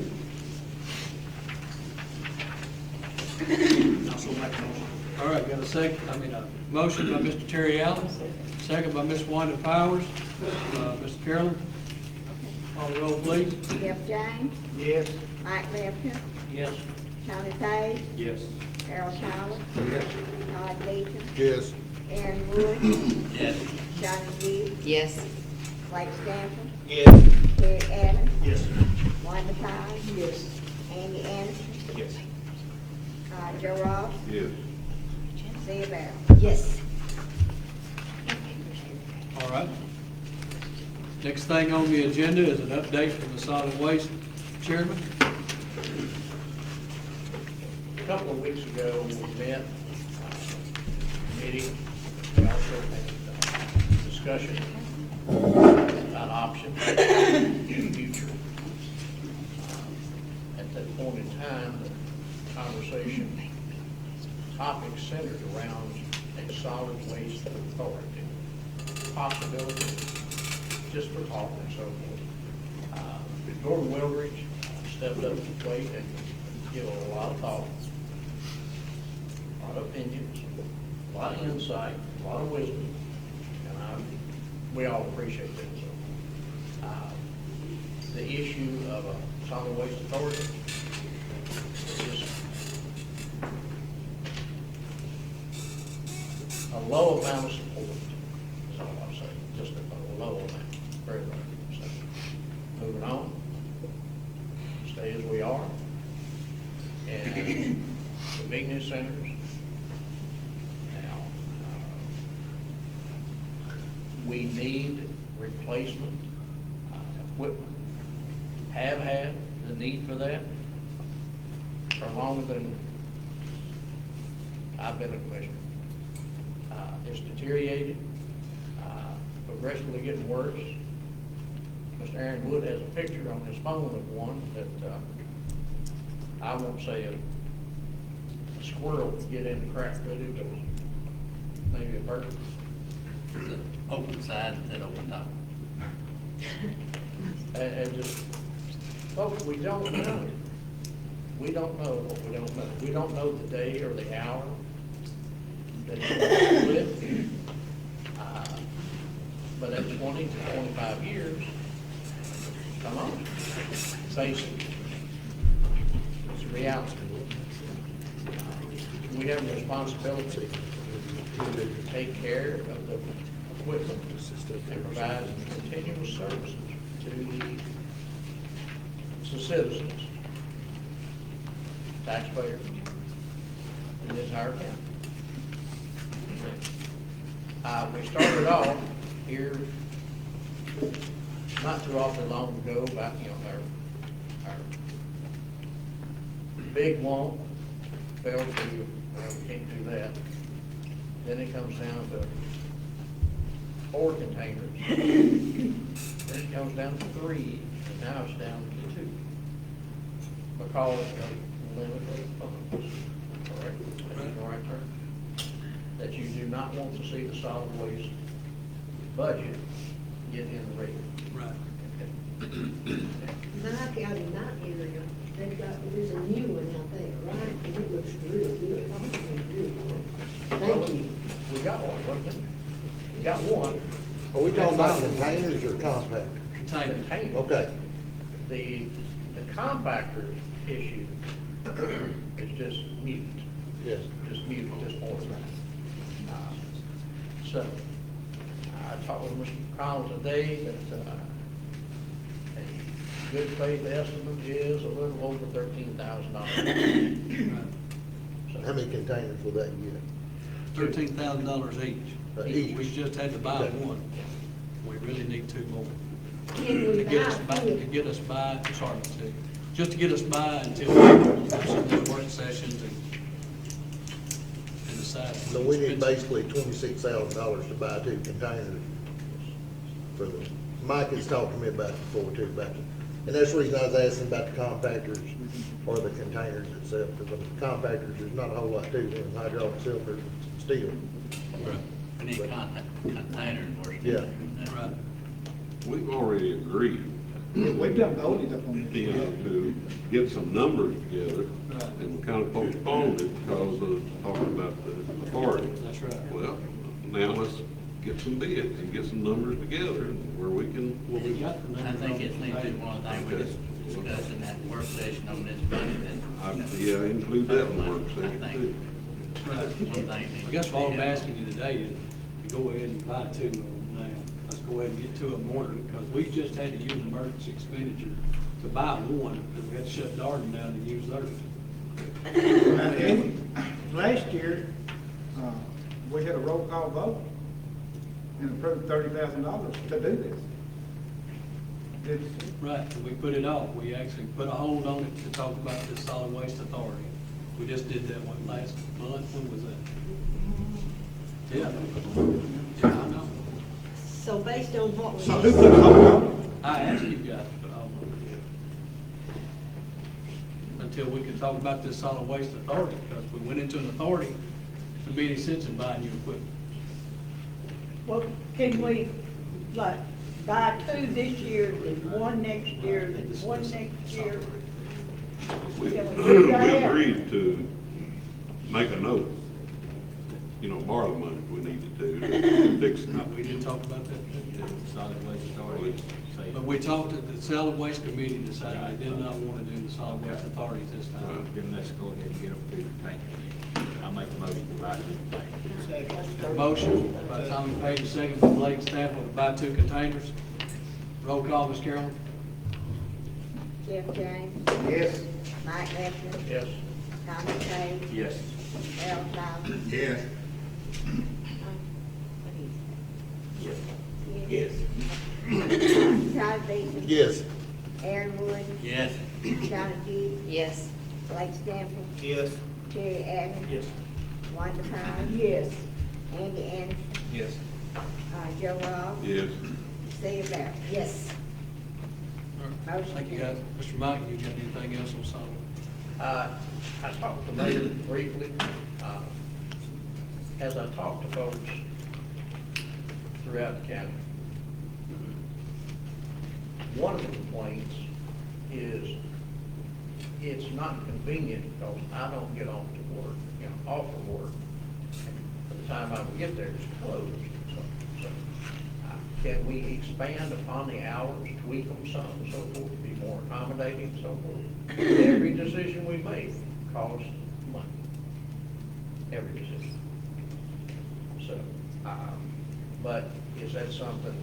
Also make a motion. All right, got a motion by Mr. Terry Allen, second by Ms. Wanda Powers. Mr. Carolyn, call the roll, please. Jeff James, Yes. Mike Lefter, Yes. Tommy Page, Yes. Harold Tyler, Todd Beecham, Yes. Aaron Wood, Yes. Donna Gibb, Yes. Blake Sample, Yes. Terry Adams, Yes. Wanda Fowler, Yes. Andy Anderson, Yes. Joe Ross, Yes. Zia Bell. Yes. All right. Next thing on the agenda is an update from the solid waste chairman. A couple of weeks ago, we met, meeting, we also had discussion about options in the future. At that point in time, the conversation topic centered around a solid waste authority. Possibility, just for talk and so forth. Gordon Wilbridge stepped up to the plate and gave a lot of thought, a lot of opinions, a lot of insight, a lot of wisdom, and we all appreciate that. So, the issue of a solid waste authority is just a low amount of support, is all I'm saying, just a low amount, very low. So, moving on, stay as we are, and the maintenance centers. Now, we need replacement equipment, have had the need for that for longer than I've been a commissioner. It's deteriorated, progressively getting worse. Mr. Aaron Wood has a picture on his phone of one that I won't say a squirrel could get in the crack with it, but maybe a bird. The open side and open top. And just, folks, we don't know. We don't know what we don't know. We don't know the day or the hour that it's with. But at 20 to 25 years, come on, face it. It's a reality. We have a responsibility to take care of the equipment and provide continuous services to the citizens, taxpayers, in the entire county. We started off here not too awfully long ago about, our big one fell to, we can't do that. Then it comes down to 4 containers. Then it comes down to 3, and now it's down to 2. Because of limited funds, correct? That's the right term. That you do not want to see the solid waste budget get in the rate. Right. My county, my area, they've got, there's a new one out there, right? And it looks real good. Thank you. We got one, wasn't it? We got one. Are we talking about containers or compactors? Containers. Okay. The compactor issue is just mute. Yes. Just mute at this point. So, I talked with Mr. Collins today that a good faith estimate is a little over $13,000. How many containers will that get? $13,000 each. Each. We just had to buy Okay. one. We really need 2 more. Can we To get us buy by, two? to get us by, sorry, to, just to get us by until we have some of those work sessions and decide. So we need basically $26,000 to buy 2 containers for the, Mike has talked to me about it before too, about the, and that's the reason I was asking about the compactors or the containers itself, because the compactors, there's not a whole lot to them, hydraulic cylinder, steel. We need containers for it. Yeah. Right. We've already agreed, We've done voted up on you know, to get some numbers together, and we kind of postponed it because of talking about the authority. That's right. Well, now let's get some bids and get some numbers together where we can. Well, we got the I think it's needs to be one of the things we just discussed in that work session on this budget. Yeah, include that in the work session I too. think one thing. I guess all I'm asking you today is to go ahead and buy 2 now. Let's go ahead ahead and get to them ordering, because we just had to use emergency expenditure to buy one, because we had to shut Darden down to use theirs. Last year, we had a roll call vote and approved $30,000 to do this. It's, Right, and we put it off. We actually put a hold on it to talk about the solid waste authority. We just did that one last month. When was that? Yeah. Yeah, I know. So based on what we. so who put a hold on it? I asked you guys to put a hold on it. Until we can talk about this solid waste authority, because we went into an authority, there'd be any sense in buying new equipment. Well, can we, like, buy two this year, then one next year, then one next year? We Can we do that? agreed to make a note, borrow the money if we needed to fix it. We didn't talk about that. Solid waste authority, say. But we talked, the solid waste committee decided they did not want to do the solid waste authority this time. Then let's go ahead and get them through the tank. I'll make a motion to buy the tank. A motion by Tommy Page, second by Blake Stafford, to buy 2 containers. Roll call, Ms. Carolyn. Jeff James, Yes. Mike Lefferts, Yes. Tommy Page, Yes. Al Fowler. Yes. Yes. Todd Beaton. Yes. Aaron Wood, Yes. Donna G, Yes. Blake Stanford, Yes. Terry Adams, Yes. Wanda Powell, Yes. Andy Anderson, Yes. Joe Ross, Yes. Steve Barrett. Yes. Motion Thank you, guys. Mr. Mike, you got anything else on solid? I talked to the mayor briefly. As I talked to folks throughout the county, one of the complaints is it's not convenient because I don't get off to work, off of work. By the time I would get there, it's closed. So can we expand upon the hours, tweak them some and so forth, be more accommodating and so forth? Every decision we make costs money. Every decision. So, but is that something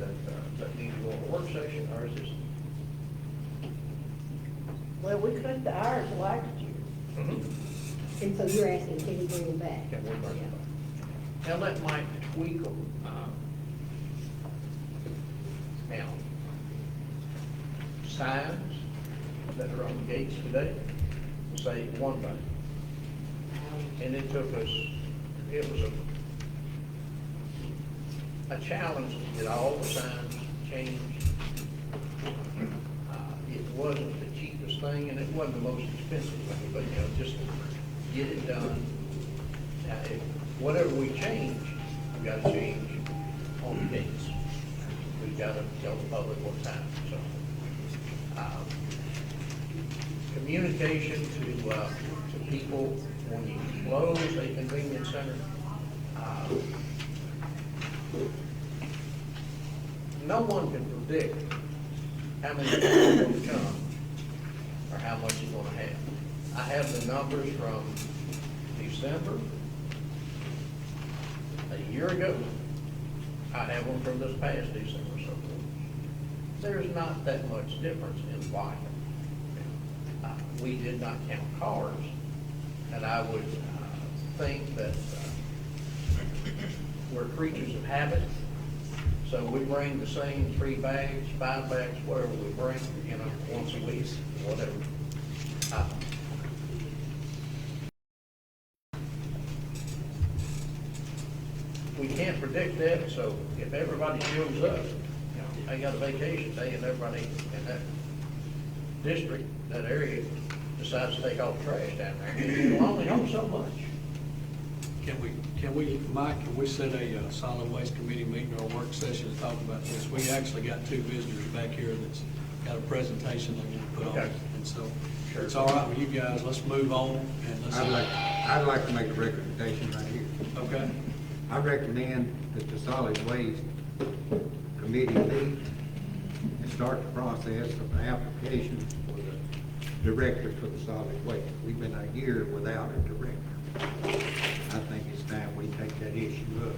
that needs to go on a work session, or is this? Well, we cut the hours last year. And so you're asking, can you bring them back? Can we bring it up? Now, that might tweak them. Now, signs that are on the gates today say one thing. And it took us, it was a challenge to get all the signs changed. It wasn't the cheapest thing, and it wasn't the most expensive thing, but, just get it done. Now, whatever we change, we gotta change on the gates. We've gotta tell the public what time, so. Communication to people when you close a convenience center. No one can predict how many people are going to come or how much you're going to have. I have the numbers from December, a year ago. I have them from this past December, so forth. There's not that much difference in volume. We did not count cars, and I would think that we're creatures of habit. So we bring the same 3 bags, 5 bags, whatever we bring, once a week, whatever. We can't predict that, so if everybody shows up, they got a vacation day and everybody in that district, that area, decides to take all the trash down there, you'll only hold so much. Can we, Mike, can we set a solid waste committee meeting or a work session to talk about this? We actually got 2 visitors back here that's got a presentation they want to put on. Okay. And so, it's all right with you guys, let's move on and let's. I'd like to make a recommendation right here. Okay. I recommend that the solid waste committee meet and start the process of an application for the director for the solid waste. We've been a year without a director. I think it's time we take that issue up.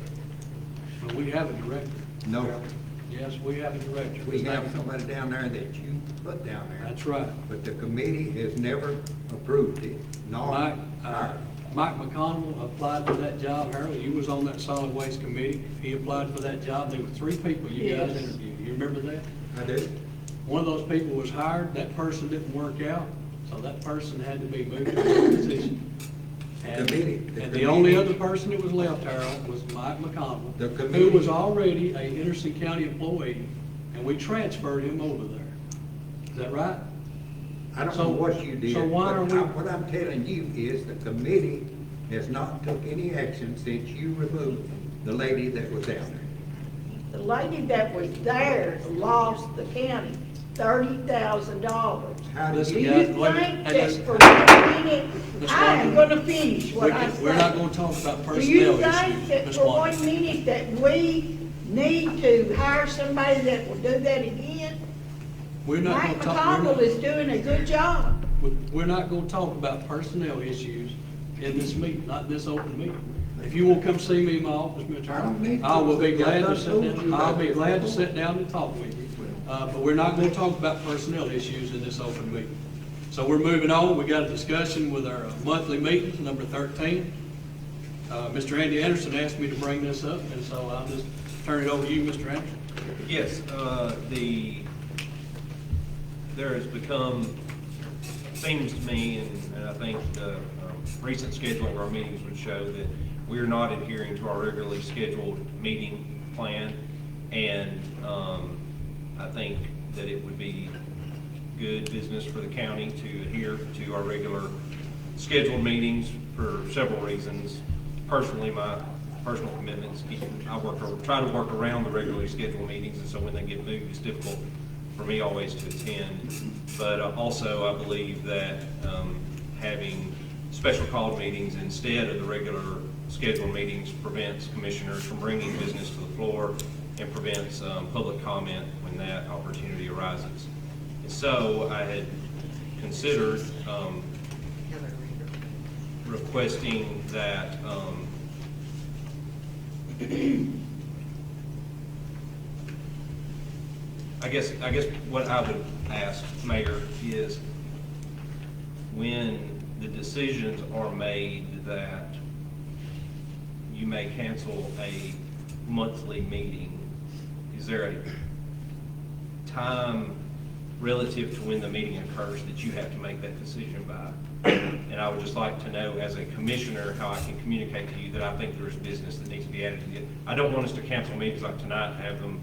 But we have a director. No, Yes, we have a director. We have somebody down there that you put down there. That's right. But the committee has never approved it, nor Mike, hired. Mike McConnell applied for that job. Harold, you was on that solid waste committee. He applied for that job. There were 3 people you guys Yes. interviewed. You remember that? I do. One of those people was hired. That person didn't work out, so that person had to be moved to another position. And the only other person that was left, Harold, was Mike McConnell, who was already a Henderson County employee, and we transferred him over there. Is that right? I don't know what you did. So why are but we? What I'm telling you is the committee has not took any action since you removed the lady that was down there. The lady that was there lost the county $30,000. How Do did you you- think Hey, that for 1 minute, Ms. I am Wanda, gonna finish what I said. We're not gonna talk about Do you personnel think issues, that Ms. for Wanda. 1 minute that we need to hire somebody that will do that again? We're not Mike gonna talk, McConnell is doing a good job. we're not gonna talk about personnel issues in this meeting, not in this open meeting. If you will come see me in my office, Mr. I don't need Harold, I will be to. glad to I sit told down, you I'll about be this glad to before. sit down and talk with you. But we're not gonna talk about personnel issues in this open meeting. So we're moving on. We got a discussion with our monthly meetings, number 13. Mr. Andy Anderson asked me to bring this up, and so I'll just turn it over to you, Mr. Anderson. Yes, there has become, seems to me, and I think the recent scheduling of our meetings would show that we are not adhering to our regularly scheduled meeting plan. And I think that it would be good business for the county to adhere to our regular scheduled meetings for several reasons. Personally, my personal commitments, try to work around the regularly scheduled meetings, and so when they get moved, it's difficult for me always to attend. But also, I believe that having special called meetings instead of the regular scheduled meetings prevents commissioners from bringing business to the floor and prevents public comment when that opportunity arises. And so I had considered requesting that I guess what I would ask, Mayor, is when the decisions are made that you may cancel a monthly meeting, is there a time relative to when the meeting occurs that you have to make that decision by? And I would just like to know, as a commissioner, how I can communicate to you that I think there's business that needs to be added to it. I don't want us to cancel meetings like tonight and have them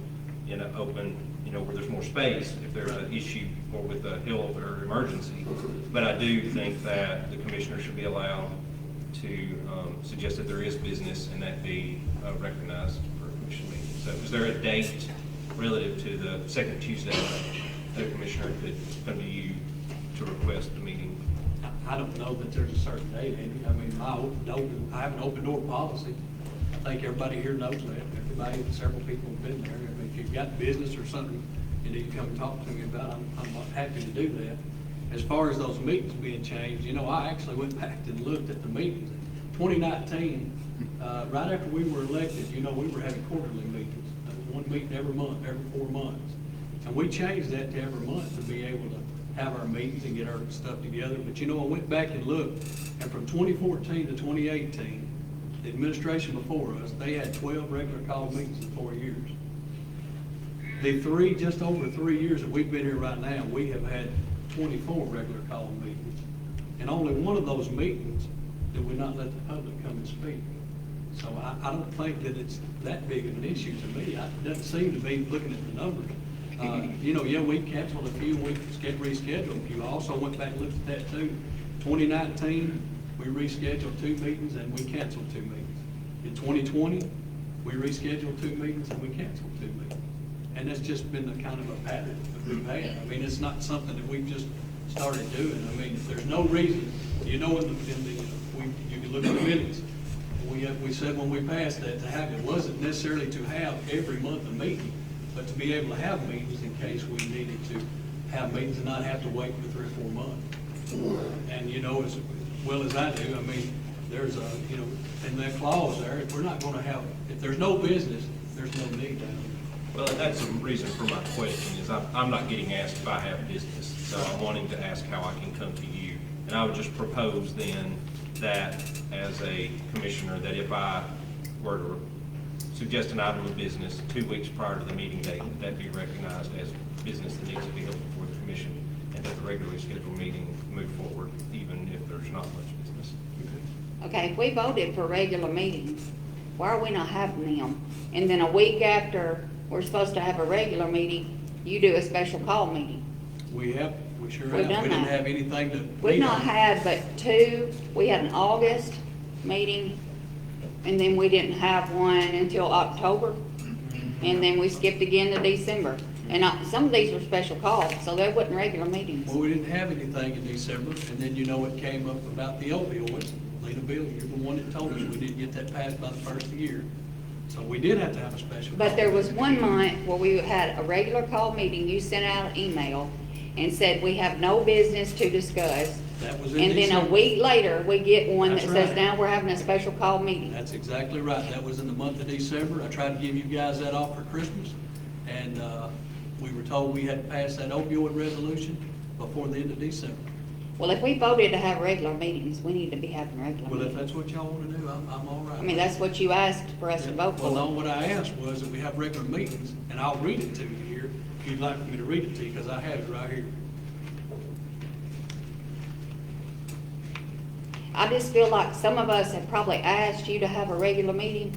in an open, where there's more space if there's an issue or with a hill or emergency. But I do think that the commissioner should be allowed to suggest that there is business and that be recognized for a commission meeting. So is there a date relative to the second Tuesday that a commissioner could come to you to request the meeting? I don't know that there's a certain date, Andy. I mean, I have an open door policy. I think everybody here knows that. Everybody, several people have been there. I mean, if you've got business or something you need to come and talk to me about, I'm happy to do that. As far as those meetings being changed, I actually went back and looked at the meetings. 2019, right after we were elected, we were having quarterly meetings, one meeting every month, every 4 months. And we changed that to every month to be able to have our meetings and get our stuff together. But I went back and looked, and from 2014 to 2018, the administration before us, they had 12 regular call meetings in 4 years. The just over 3 years that we've been here right now, we have had 24 regular call meetings. And only one of those meetings did we not let the public come and speak. So I don't think that it's that big of an issue to me. It doesn't seem to be, looking at the numbers. We canceled a few, we rescheduled a few. I also went back and looked at that too. 2019, we rescheduled 2 meetings and we canceled 2 meetings. In 2020, we rescheduled 2 meetings and we canceled 2 meetings. And that's just been the kind of a pattern that we've had. I mean, it's not something that we've just started doing. I mean, there's no reason, you can look at the minutes. We said when we passed that to have, it wasn't necessarily to have every month a meeting, but to be able to have meetings in case we needed to have meetings and not have to wait for 3 or 4 months. And as well as I do, I mean, there's in that clause there, if we're not gonna have, if there's no business, there's no need to have. Well, and that's the reason for my question, is I'm not getting asked if I have business, so I'm wanting to ask how I can come to you. And I would just propose then that, as a commissioner, that if I were to suggest an item of business 2 weeks prior to the meeting date, that be recognized as business that needs to be held before the commission, and that the regularly scheduled meeting move forward, even if there's not much business. Okay, if we voted for regular meetings, why are we not having them? And then a week after we're supposed to have a regular meeting, you do a special call meeting. We sure We've have. done We didn't that. have anything to. We've meet not on. had but two. We had an August meeting, and then we didn't have one until October, and then we skipped again to December. And some of these were special calls, so they wasn't regular meetings. Well, we didn't have anything in December, and then it came up about the opioids. Lena Bill, you're the one that told us we didn't get that passed by the first of the year. So we did have to have a special call. But there was one month where we had a regular call meeting. You sent out an email and said, we have no business to discuss. That was in And then a December. week later, we get one that That's says, right. now we're having a special call meeting. That's exactly right. That was in the month of December. I tried to give you guys that off for Christmas, and we were told we had to pass that opioid resolution before the end of December. Well, if we voted to have regular meetings, we need to be having regular Well, if meetings. that's what y'all want to do, I'm all right. I mean, that's what you asked for us to vote Well, no, for. what I asked was that we have regular meetings, and I'll read it to you here, if you'd like for me to read it to you, because I have it right here. I just feel like some of us have probably asked you to have a regular meeting,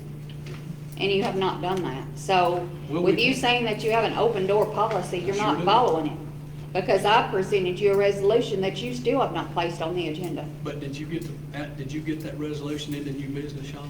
and you have not done that. So Well, with we you can- saying that you have an open door policy, you're Sure not do. following it. Because I presented you a resolution that you still have not placed on the agenda. But did you get that resolution into new business, Sean?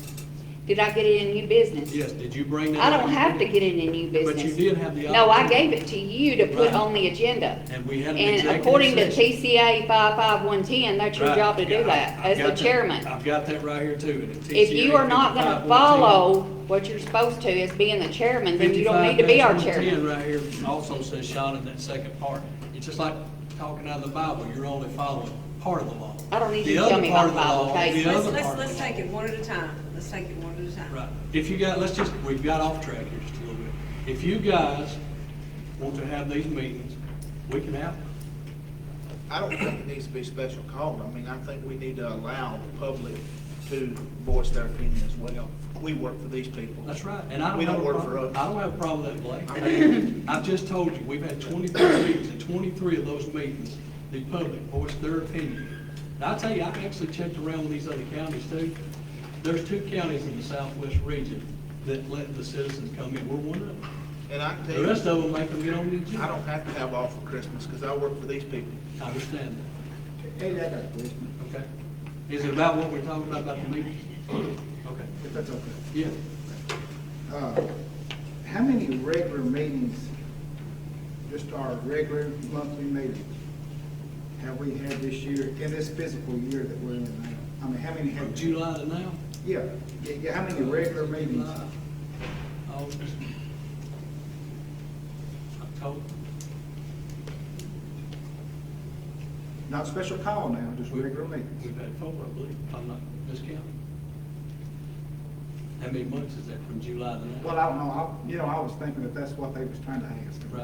Did I get it in new business? Yes, did you bring that? I up? don't have to get it in new business. But you did have the No, I opportunity. gave it to you to put Right. on the agenda. And we had an And executive according to session. TCA 55110, that's your Right. job to do Yeah, that, I've as the got that- chairman. I've got that right here too. and it's If you are not gonna 55-110. follow what you're supposed to as being the chairman, then you don't need to be our 55-110 chairman. right here also says, Sean, in that second part, it's just like talking out of the Bible, you're only following part of the law. I don't need The you to other tell me part about of the Bible, law- okay? the other part of Let's the take law- it one at a time. Let's take it one at a time. Right. If you got, we've got off track here just a little bit. If you guys want to have these meetings, we can have them. I don't think it needs to be special call. I mean, I think we need to allow the public to voice their opinion as well. We work for these people. That's right, and I We don't have don't a work for problem, us. I don't have a problem with that, Blake. I've just told you, we've had 23 meetings, and 23 of those meetings, the public voiced their opinion. Now, I'll tell you, I've actually checked around with these other counties too. There's 2 counties in the southwest region that let the citizens come in, we're one of them. And I can tell The you, rest of them make them get on the agenda. I don't have to have off for Christmas because I work for these people. I understand that. Hey, I got a question, Okay. Is it about what we're talking about the meeting? Okay. if that's okay. Yeah. How many regular meetings, just our regular monthly meetings, have we had this year, in this fiscal year that we're in now? I mean, how many From have? July to now? Yeah, how many regular meetings? July, August, October. Not special call now, just regular meetings. We've had 4, I believe, if I'm not miscounting. How many months is that from July to now? Well, I don't know, I was thinking that that's what they was trying to ask. Right.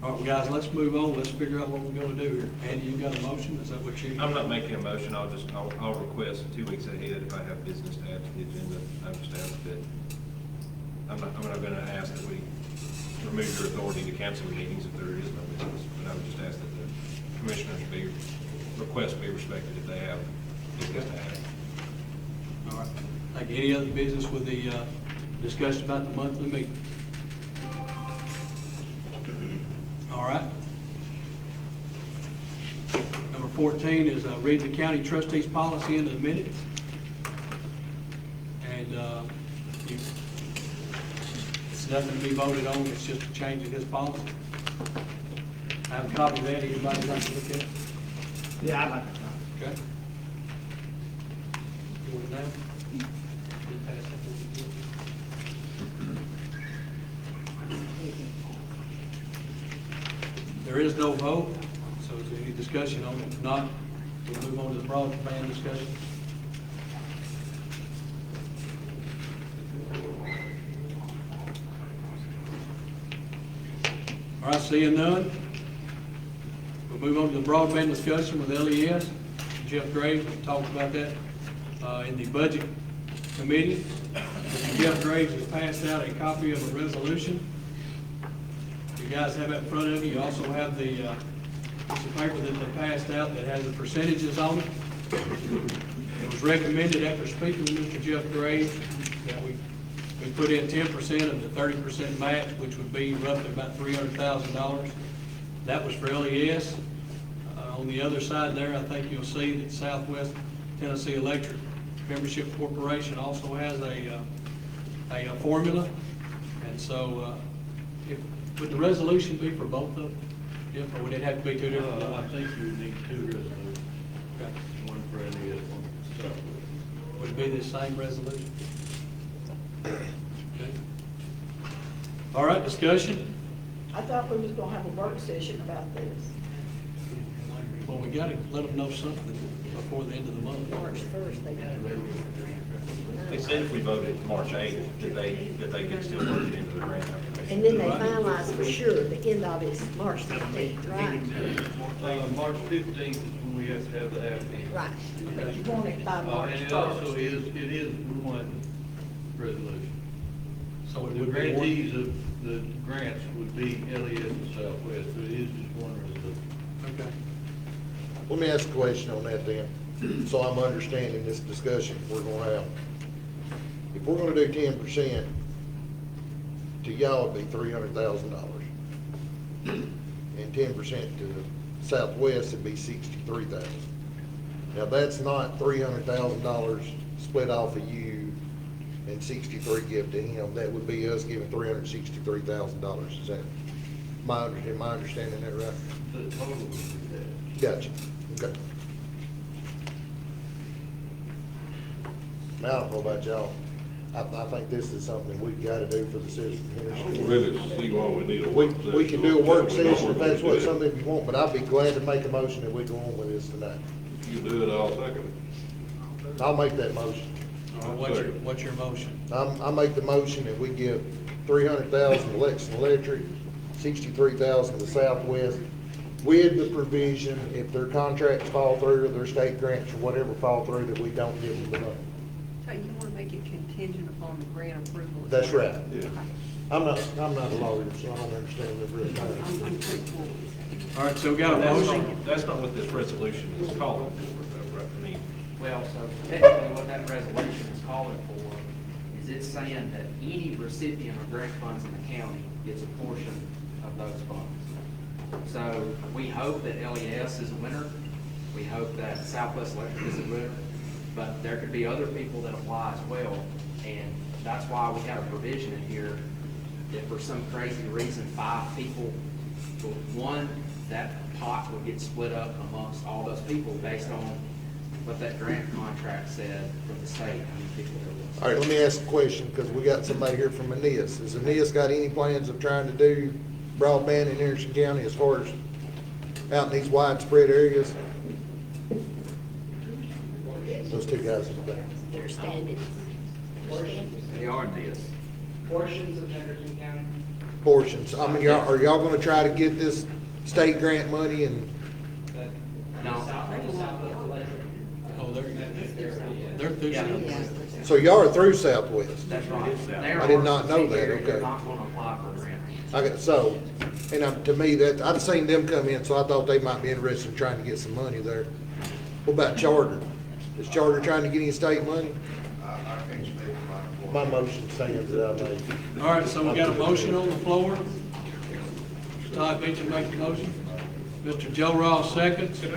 All right, well, guys, let's move on. Let's figure out what we're gonna do here. Andy, you got a motion? Is that what you? I'm not making a motion, I'll request 2 weeks ahead if I have business to add to the agenda. I just ask that, I'm not gonna ask that we remove your authority to cancel the meetings if there is no business, but I would just ask that the commissioners requests be respected if they have business to add. All right. Like any other business with the, discussion about the monthly meeting? All right. Number 14 is read the county trustees policy into the minutes. And it's nothing to be voted on, it's just a change in his policy. I have a copy of that, anybody like to look at it? Yeah, I'd like to. Okay. You want it now? You pass that to the- There is no vote, so is there any discussion on it? If not, we'll move on to the broadband discussion. All right, seeing none, we'll move on to the broadband discussion with LES. Jeff Graves, we talked about that in the budget committee. Jeff Graves has passed out a copy of a resolution. You guys have that in front of you. You also have the piece of paper that they passed out that has the percentages on it. It was recommended after speaking with Mr. Jeff Graves that we put in 10% of the 30% match, which would be roughly about $300,000. That was for LES. On the other side there, I think you'll see that Southwest Tennessee Electric Membership Corporation also has a formula. And so, would the resolution be for both of them? Jeff, or would it have to be two different? I think you would need two resolutions. Okay. One for LES, one for Southwest. Would it be the same resolution? Okay. All right, discussion. I thought we was gonna have a work session about this. Well, we gotta let them know something before the end of the month. March 1st, they got to. They said if we voted March 8th, that they could still work it into the grant application. And then they finalize for sure, the end of it's March 15th, right? March 15th is when we have to have the application. Right. But you want it by March And it also 1st. is one resolution. So it The would be one. grantees of the grants would be LES and Southwest, so it is just one resolution. Okay. Let me ask a question on that then, so I'm understanding this discussion we're gonna have. If we're gonna do 10%, to y'all it'd be $300,000. And 10% to Southwest would be $63,000. Now, that's not $300,000 split off of you and 63 give to him. That would be us giving $363,000. Is that, am I understanding that right? The total would be that. Gotcha, okay. Now, I don't know about y'all. I think this is something we've gotta do for the citizens of I don't Henderson. really see why we need a We, work session. we can do a work We know session we're if that's gonna what do some it. of you want, but I'd be glad to make a motion that we go on with this tonight. You do it, I'll second it. I'll make that motion. All right, what's your motion? I make the motion that we give 300,000 to Lexington Electric, 63,000 to Southwest, with the provision, if their contracts fall through, or their state grants or whatever fall through, that we don't give them the money. So you want to make it contingent upon the grant approval? That's right. Yeah. I'm not a lawyer, so I don't understand the real thing. I'm straightforward. All right, so we got a motion. That's not what this resolution is calling for, though, right? I mean, Well, so technically what that resolution is calling for is it's saying that any recipient of grant funds in the county gets a portion of those funds. So we hope that LES is a winner. We hope that Southwest Electric is a winner. But there could be other people that apply as well. And that's why we have a provision in here that for some crazy reason, 5 people, one, that pot would get split up amongst all those people based on what that grant contract said from the state, how many people there was. All right, let me ask a question, because we got somebody here from Aeneas. Has Aeneas got any plans of trying to do broadband in Henderson County as far as out in these widespread areas? Those two guys in the back. They're standing. They are this. Portions of Henderson County. Portions. I mean, are y'all gonna try to get this state grant money and, No. Oh, they're through Southwest. so y'all are through Southwest? That's right. I did not know that, They're okay. not gonna apply for a grant. To me, that, I'd seen them come in, so I thought they might be interested in trying to get some money there. What about Charter? Is Charter trying to get any state money? My motion stands that I made. All right, so we got a motion on the floor. Mr. Todd Beecham makes the motion. Mr. Joe Ross seconds. Can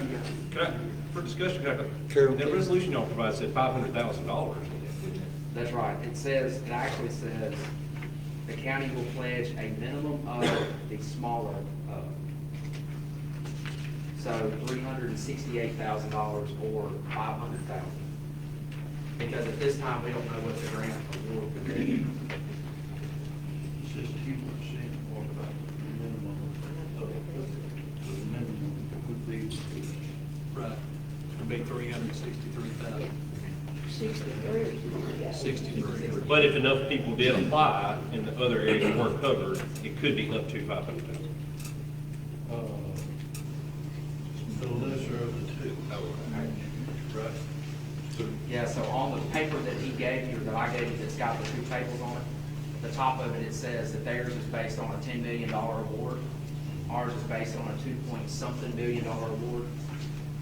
I, for discussion, Carol. that resolution y'all provided said $500,000. That's right. It actually says the county will pledge a minimum of the smaller of. So $368,000 or $500,000. Because at this time, we don't know what the grant award would be. It says 2% or about the minimum of, the minimum would be. Right. It'll be $363,000. 63. 63. But if enough people did apply and the other areas weren't covered, it could be up to 500,000. The lesser of the two. Right. Yeah, so on the paper that he gave you, or that I gave you, that's got the two tables on it, the top of it, it says that theirs is based on a $10 million award. Ours is based on a 2-point-something million award.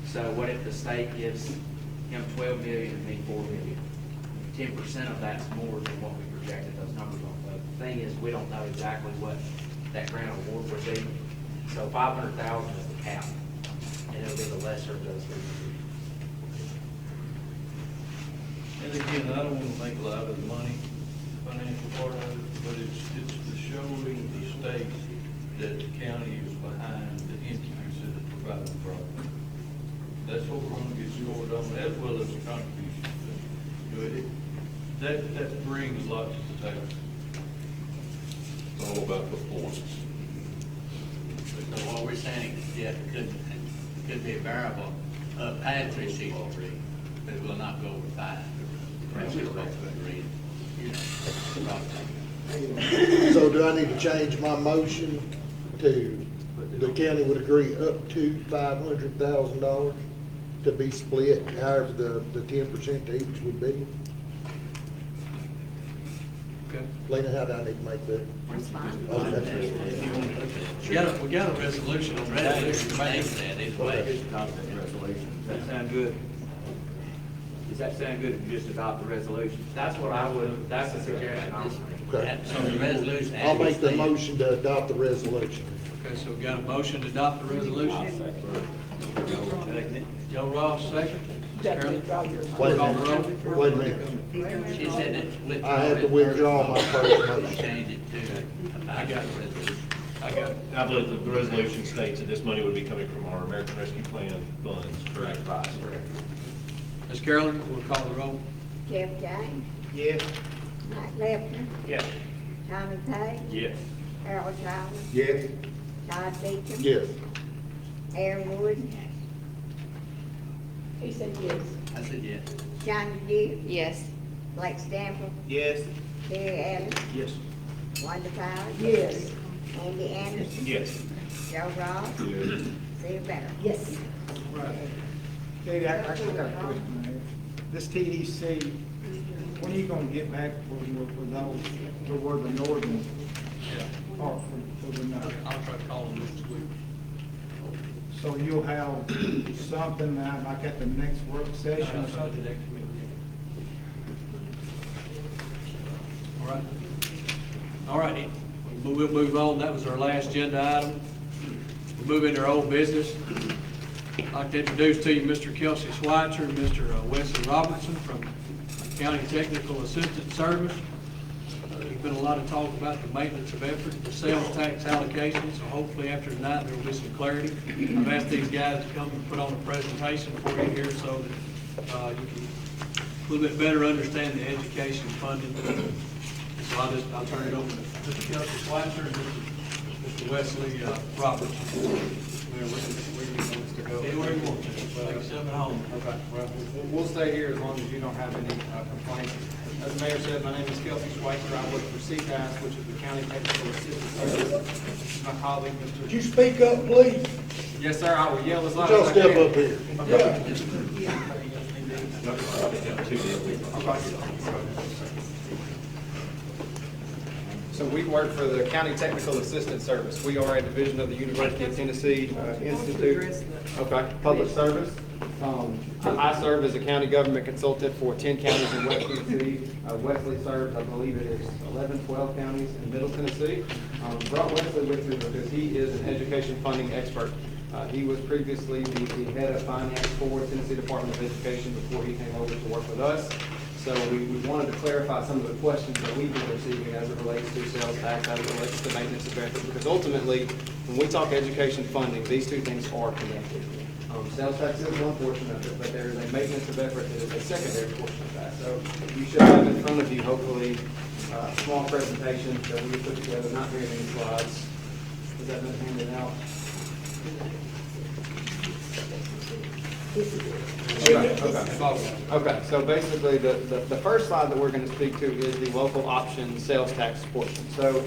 So what if the state gives him 12 million and me 4 million? 10% of that's more than what we projected those numbers on. The thing is, we don't know exactly what that grant award would be. So 500,000 is the cap, and it'll be the lesser of those three. And again, I don't wanna make a lot of the money, financial part of it, but it's the showing the state that the county is behind the entities that are providing the product. That's what we're gonna get scored on, as well as the contribution. You know, that brings a lot to the table. It's all about performance. So what we're saying is, Jeff, it could be a variable, past 363, but it will not go over 5. Right, we're supposed to agree, you know, So do I need to change my motion to, the county would agree up to $500,000 to be split, however the 10% to each would be? Okay. Lena, how do I need to make that? That's fine. Okay. We got a resolution on that. Resolution states that either way. Adopt that resolution. Does that sound good? Does that sound good if you just adopt the resolution? That's what I would, that's a suggestion. Okay. So the resolution. I'll make the actually motion to adopt the resolution. Okay, so we got a motion to adopt the resolution. Joe Ross, second. Carolyn? Wait a Call the roll. minute, wait a minute. states- She said that. I had to withdraw my first motion. Change it to, I got the resolution. I got it. I believe the resolution states that this money would be coming from our American Rescue Plan funds, correct? Correct. Ms. Carolyn, we'll call the roll. Jeff James, Yes. Mike Lefton, Yes. Tommy Page, Yes. Harold Chalmers, Yes. Todd Beecham. Yes. Aaron Wood, He said yes. I said yes. Johnny Deere, Yes. Blake Stanford, Yes. Terry Allen, Yes. Wanda Fowler. Yes. Andy Anderson, Yes. Joe Ross, Steve Better. Yes. Right. Katie, I got a question here. This TDC, when are you gonna get back with those, for where the northern part for the night? I'll try to call them next week. So you'll have something like at the next work session or something? All right. All righty. We'll move on. That was our last agenda item. We'll move into our old business. I'd like to introduce to you Mr. Kelsey Schweitzer and Mr. Wesley Robertson from County Technical Assistance Service. There's been a lot of talk about the maintenance of effort, the sales tax allocation, so hopefully after tonight there will be some clarity. I've asked these guys to come and put on a presentation for you here so that you can a little bit better understand the education funding. So I'll turn it over to Mr. Kelsey Schweitzer and Mr. Wesley Robertson. Where do you want us to go? Anywhere you want to. Take yourself at home. Okay. We'll stay here as long as you don't have any complaints. As the mayor said, my name is Kelsey Schweitzer. I work for CPAS, which is the County Technical Assistance Service. This is my colleague, Mr. Would you speak up, please? Yes, sir, I will yell as loud Y'all as I step can. up here. So we work for the County Technical Assistance Service. We are a division of the University of Tennessee Institute of Public Service. I serve as a county government consultant for 10 counties in West Tennessee. Wesley serves, I believe it is 11, 12 counties in Middle Tennessee. Brought Wesley with me because he is an education funding expert. He was previously the head of finance for Tennessee Department of Education before he came over to work with us. So we wanted to clarify some of the questions that we've been receiving as it relates to sales tax, as it relates to maintenance of effort, because ultimately, when we talk education funding, these two things are connected. Sales tax is one portion of it, but there is a maintenance of effort that is a secondary portion of that. So you should have in front of you, hopefully, a small presentation that we put together, not very many slides. Has that been handed out? This is it. Okay, so basically, the first slide that we're gonna speak to is the local option sales tax portion. So,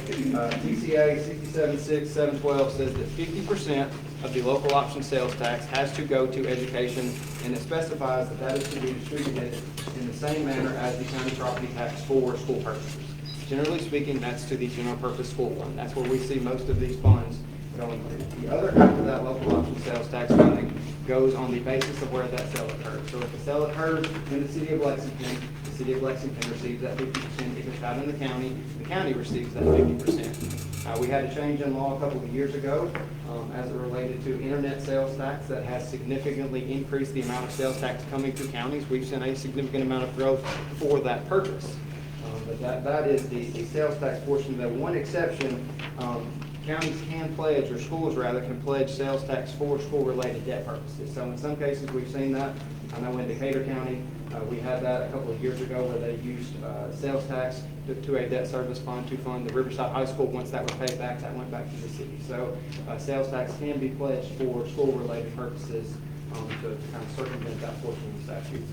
TCA 676712 says that 50% of the local option sales tax has to go to education, and it specifies that that is to be distributed in the same manner as the county property tax for school purposes. Generally speaking, that's to the general purpose school fund. That's where we see most of these funds going to. The other half of that local option sales tax funding goes on the basis of where that sale occurs. So if the sale occurs in the city of Lexington, the city of Lexington receives that 50%. If it's out in the county receives that 50%. We had a change in law a couple of years ago as it related to internet sales tax that has significantly increased the amount of sales tax coming to counties. We've seen a significant amount of growth for that purpose. But that is the sales tax portion. The one exception, counties can pledge, or schools rather, can pledge sales tax for school-related debt purposes. So in some cases, we've seen that. I know in Decatur County, we had that a couple of years ago where they used sales tax to a debt service fund to fund the Riverside High School. Once that was paid back, that went back to the city. So sales tax can be pledged for school-related purposes to kind of circumvent that portion of the statute.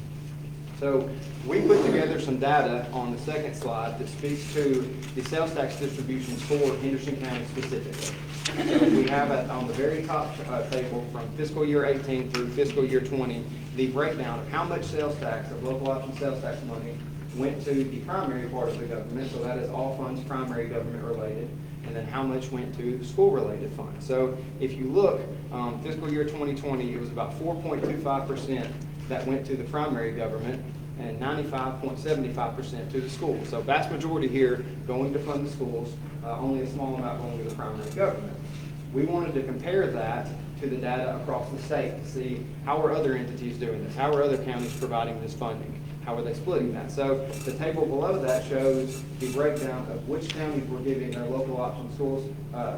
So we put together some data on the second slide that speaks to the sales tax distributions for Henderson County specifically. So we have it on the very top table from fiscal year 18 through fiscal year 20, the breakdown of how much sales tax, of local option sales tax money, went to the primary part of the government, so that is all funds primary government related, and then how much went to school-related funds. So if you look, fiscal year 2020, it was about 4.25% that went to the primary government and 95.75% to the schools. So vast majority here going to fund the schools, only a small amount going to the primary government. We wanted to compare that to the data across the state to see how are other entities doing this, how are other counties providing this funding, how are they splitting that. So the table below that shows the breakdown of which counties were giving their local option schools,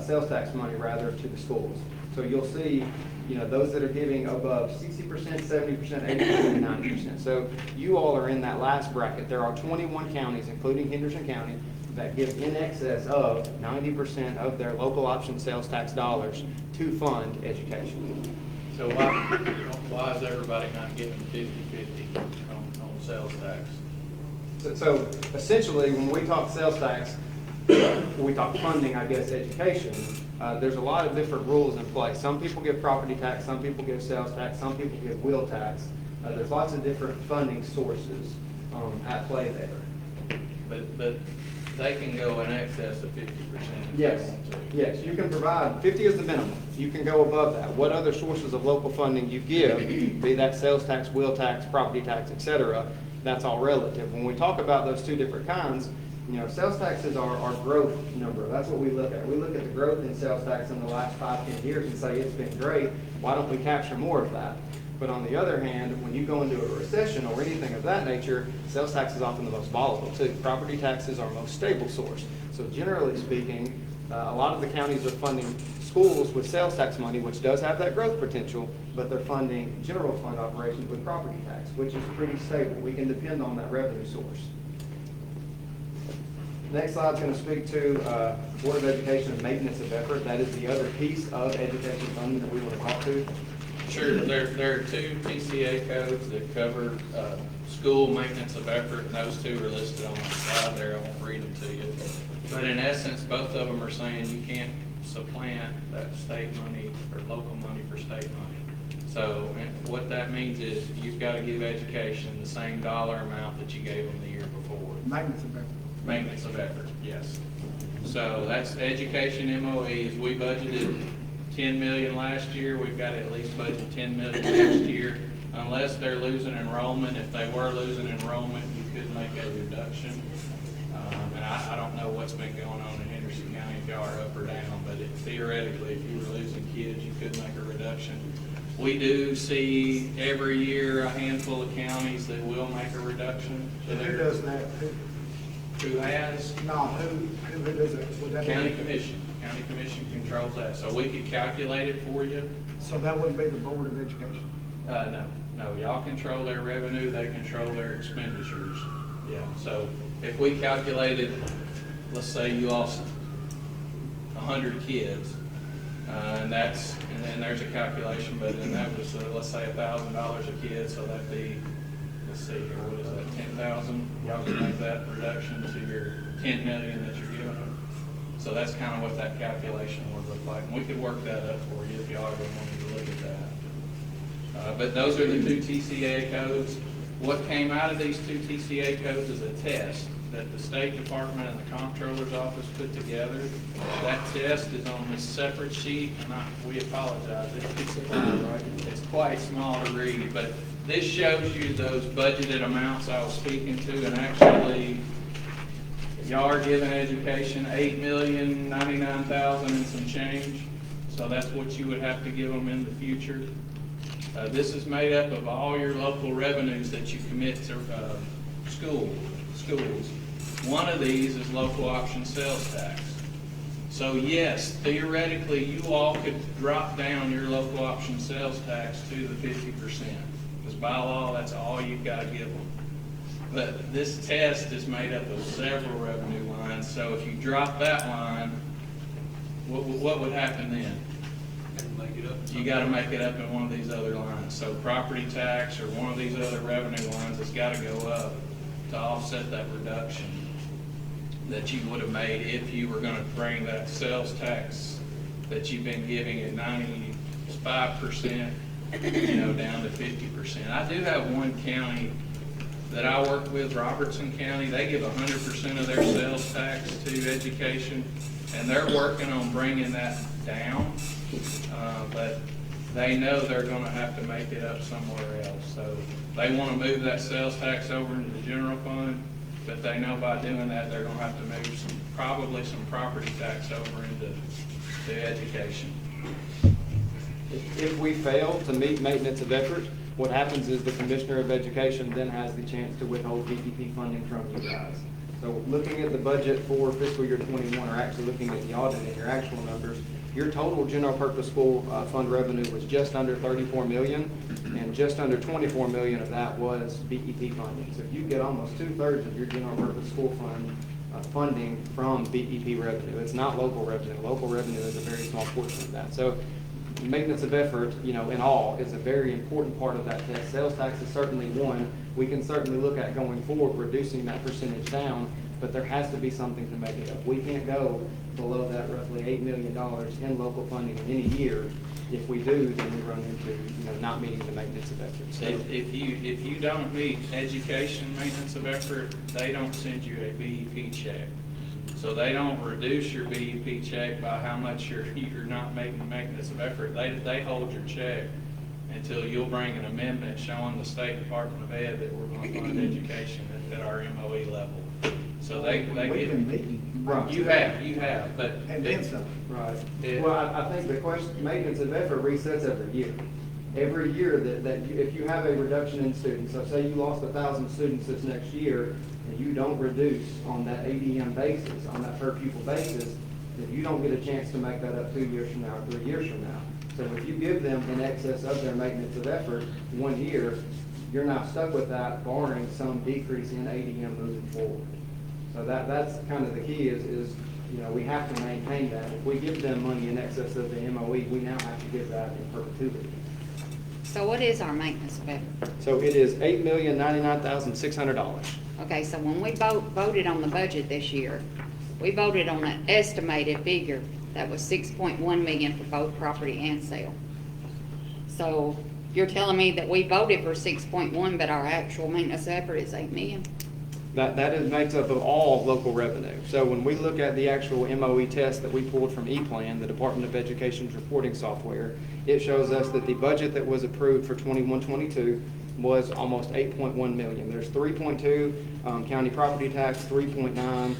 sales tax money rather, to the schools. So you'll see, you know, those that are giving above 60%, 70%, 80%, and 90%. So you all are in that last bracket. There are 21 counties, including Henderson County, that give in excess of 90% of their local option sales tax dollars to fund education. So why is everybody not getting 50-50 on sales tax? So essentially, when we talk sales tax, when we talk funding, I guess, education, there's a lot of different rules in place. Some people give property tax, some people give sales tax, some people give wheel tax. There's lots of different funding sources at play there. But they can go in excess of 50%. Yes, yes, you can provide, 50 is the minimum. You can go above that. What other sources of local funding you give, be that sales tax, wheel tax, property tax, et cetera, that's all relative. When we talk about those two different kinds, you know, sales tax is our growth number. That's what we look at. We look at the growth in sales tax in the last 5-10 years and say it's been great. Why don't we capture more of that? But on the other hand, when you go into a recession or anything of that nature, sales tax is often the most volatile too. Property tax is our most stable source. So generally speaking, a lot of the counties are funding schools with sales tax money, which does have that growth potential, but they're funding general fund operations with property tax, which is pretty stable. We can depend on that revenue source. Next slide is going to speak to Board of Education and maintenance of effort. That is the other piece of education funding that we want to talk to. Sure, there are two TCA codes that cover school maintenance of effort, and those two are listed on the slide there. I won't read them to you. But in essence, both of them are saying you can't supplant that state money or local money for state money. So what that means is you've got to give education the same dollar amount that you gave them the year before. Maintenance of effort. Maintenance of effort, yes. So that's education MOEs. We budgeted 10 million last year. We've got to at least budget 10 million next year. Unless they're losing enrollment, if they were losing enrollment, you could make a reduction. And I don't know what's been going on in Henderson County, if y'all are up or down, but theoretically, if you were losing kids, you could make a reduction. We do see every year a handful of counties that will make a reduction. Who does that? Who has? No, who does it? Would that County be? Commission. County Commission controls that. So we could calculate it for you. So that wouldn't be the Board of Education? No, y'all control their revenue, they control their expenditures. Yeah, so if we calculated, let's say you lost 100 kids, and there's a calculation, but then that was, let's say $1,000 a kid, so that'd be, let's see here, what is that, 10,000? Y'all can make that reduction to your 10 million that you're giving them. So that's kind of what that calculation would look like. And we could work that up for you if y'all ever wanted to look at that. But those are the two TCA codes. What came out of these two TCA codes is a test that the State Department and the Comptroller's Office put together. That test is on this separate sheet, and we apologize. It's quite small to read, but this shows you those budgeted amounts I was speaking to, and actually, y'all are giving education $8,099,000 and some change, so that's what you would have to give them in the future. This is made up of all your local revenues that you commit to schools. One of these is local option sales tax. So yes, theoretically, you all could drop down your local option sales tax to the 50%. Because by law, that's all you've got to give them. But this test is made up of several revenue lines, so if you drop that line, what would happen then? You got to make it up in one of these other lines. So property tax or one of these other revenue lines has got to go up to offset that reduction that you would have made if you were going to bring that sales tax that you've been giving at 95%, down to 50%. I do have one county that I work with, Robertson County. They give 100% of their sales tax to education, and they're working on bringing that down, but they know they're going to have to make it up somewhere else. So they want to move that sales tax over into the general fund, but they know by doing that they're going to have to move probably some property tax over into education. If we fail to meet maintenance of effort, what happens is the Commissioner of Education then has the chance to withhold VEP funding from you guys. So looking at the budget for fiscal year 21, or actually looking at the audit and your actual numbers, your total general purpose school fund revenue was just under 34 million, and just under 24 million of that was VEP funding. So you get almost 2/3 of your general purpose school fund funding from VEP revenue. It's not local revenue. Local revenue is a very small portion of that. So maintenance of effort, in all, is a very important part of that test. Sales tax is certainly one. We can certainly look at going forward, reducing that percentage down, but there has to be something to make it up. We can't go below that roughly $8 million in local funding in any year. If we do, then we run into, not meeting the maintenance of effort. So If you don't meet education maintenance of effort, they don't send you a BEP check. So they don't reduce your BEP check by how much you're not making maintenance of effort. They hold your check until you'll bring an amendment showing the State Department of Ed that we're going to fund education at our MOE level. So they We've get. been meeting. Right. You have, but. And then some. Right. Well, I think the question, maintenance of effort resets every year. Every year if you have a reduction in students, so say you lost 1,000 students this next year, and you don't reduce on that ADM basis, on that per pupil basis, then you don't get a chance to make that up 2 years from now or 3 years from now. So if you give them in excess of their maintenance of effort 1 year, you're not stuck with that, barring some decrease in ADM moving forward. So that's kind of the key is we have to maintain that. If we give them money in excess of the MOE, we now have to give that in perpetuity. So what is our maintenance of effort? So it is $8,099,600. Okay, so when we voted on the budget this year, we voted on an estimated figure that was 6.1 million for both property and sale. So you're telling me that we voted for 6.1, but our actual maintenance effort is 8 million? That makes up of all local revenue. So when we look at the actual MOE test that we pulled from ePlan, the Department of Education's reporting software, it shows us that the budget that was approved for 21-22 was almost 8.1 million. There's 3.2 county property tax, 3.9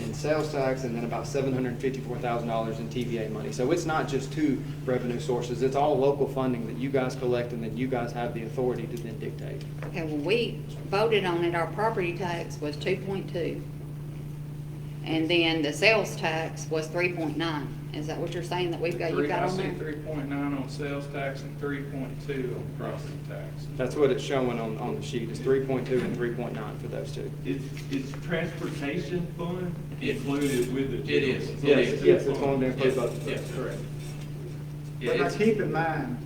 in sales tax, and then about $754,000 in TVA money. So it's not just two revenue sources. It's all local funding that you guys collect, and then you guys have the authority to then dictate. Okay, well, we voted on it, our property tax was 2.2. And then the sales tax was 3.9. Is that what you're saying that you got on there? I see 3.9 on sales tax and 3.2 on property tax. That's what it's showing on the sheet. It's 3.2 and 3.9 for those two. Is transportation fund included with the? It is. Yes, it's going to include both of those. Yes, correct. But now keep in mind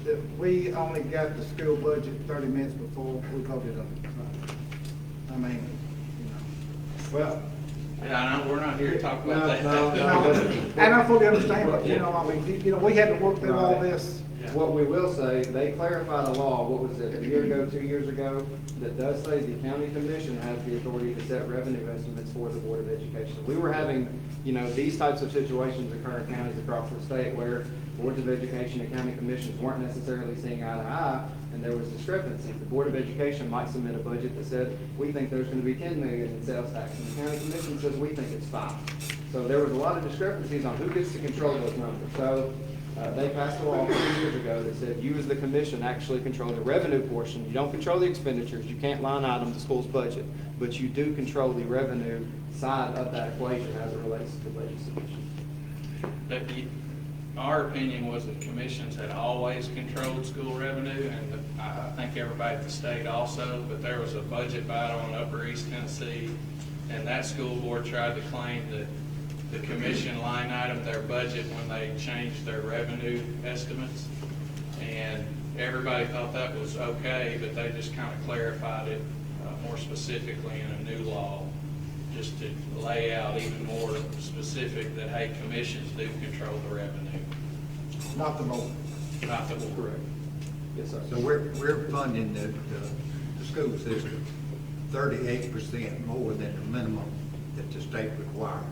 that we only got the school budget 30 minutes before we voted on it. I mean, you know. Well, Yeah, I know, we're not here to talk about that. And I fully understand, but you know, I mean, you know, we had to work through all this. what we will say, they clarified a law, what was it, a year ago, 2 years ago, that does say the county commission has the authority to set revenue estimates for the Board of Education. We were having, you know, these types of situations occur in counties across the state where boards of education and county commissions weren't necessarily seeing eye to eye, and there was discrepancy. The Board of Education might submit a budget that said, we think there's gonna be 10 million in sales tax, and the county commission says, we think it's 5. So there was a lot of discrepancies on who gets to control those numbers. So they passed a law 2 years ago that said you as the commission actually control the revenue portion. You don't control the expenditures. You can't line item the school's budget, but you do control the revenue side of that equation as it relates to budget submission. Our opinion was that commissions had always controlled school revenue, and I think everybody at the state also, but there was a budget battle in Upper East Tennessee, and that school board tried to claim that the commission line item their budget when they changed their revenue estimates. And everybody thought that was okay, but they just kind of clarified it more specifically in a new law, just to lay out even more specific that, hey, commissions do control the revenue. Not the board. Not the board. Correct. Yes, sir. So we're funding the school system 38% more than the minimum that the state requires.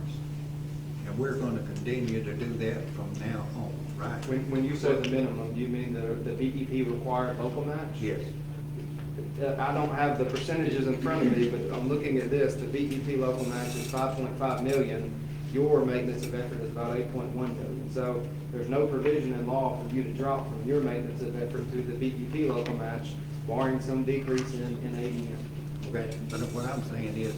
And we're gonna continue to do that from now on, right? When you say the minimum, do you mean the BEP required local match? Yes. I don't have the percentages in front of me, but I'm looking at this, the BEP local match is 5.5 million. Your maintenance of effort is about 8.1 million. So there's no provision in law for you to drop from your maintenance of effort to the BEP local match, barring some decrease in ADM. Okay, but what I'm saying is,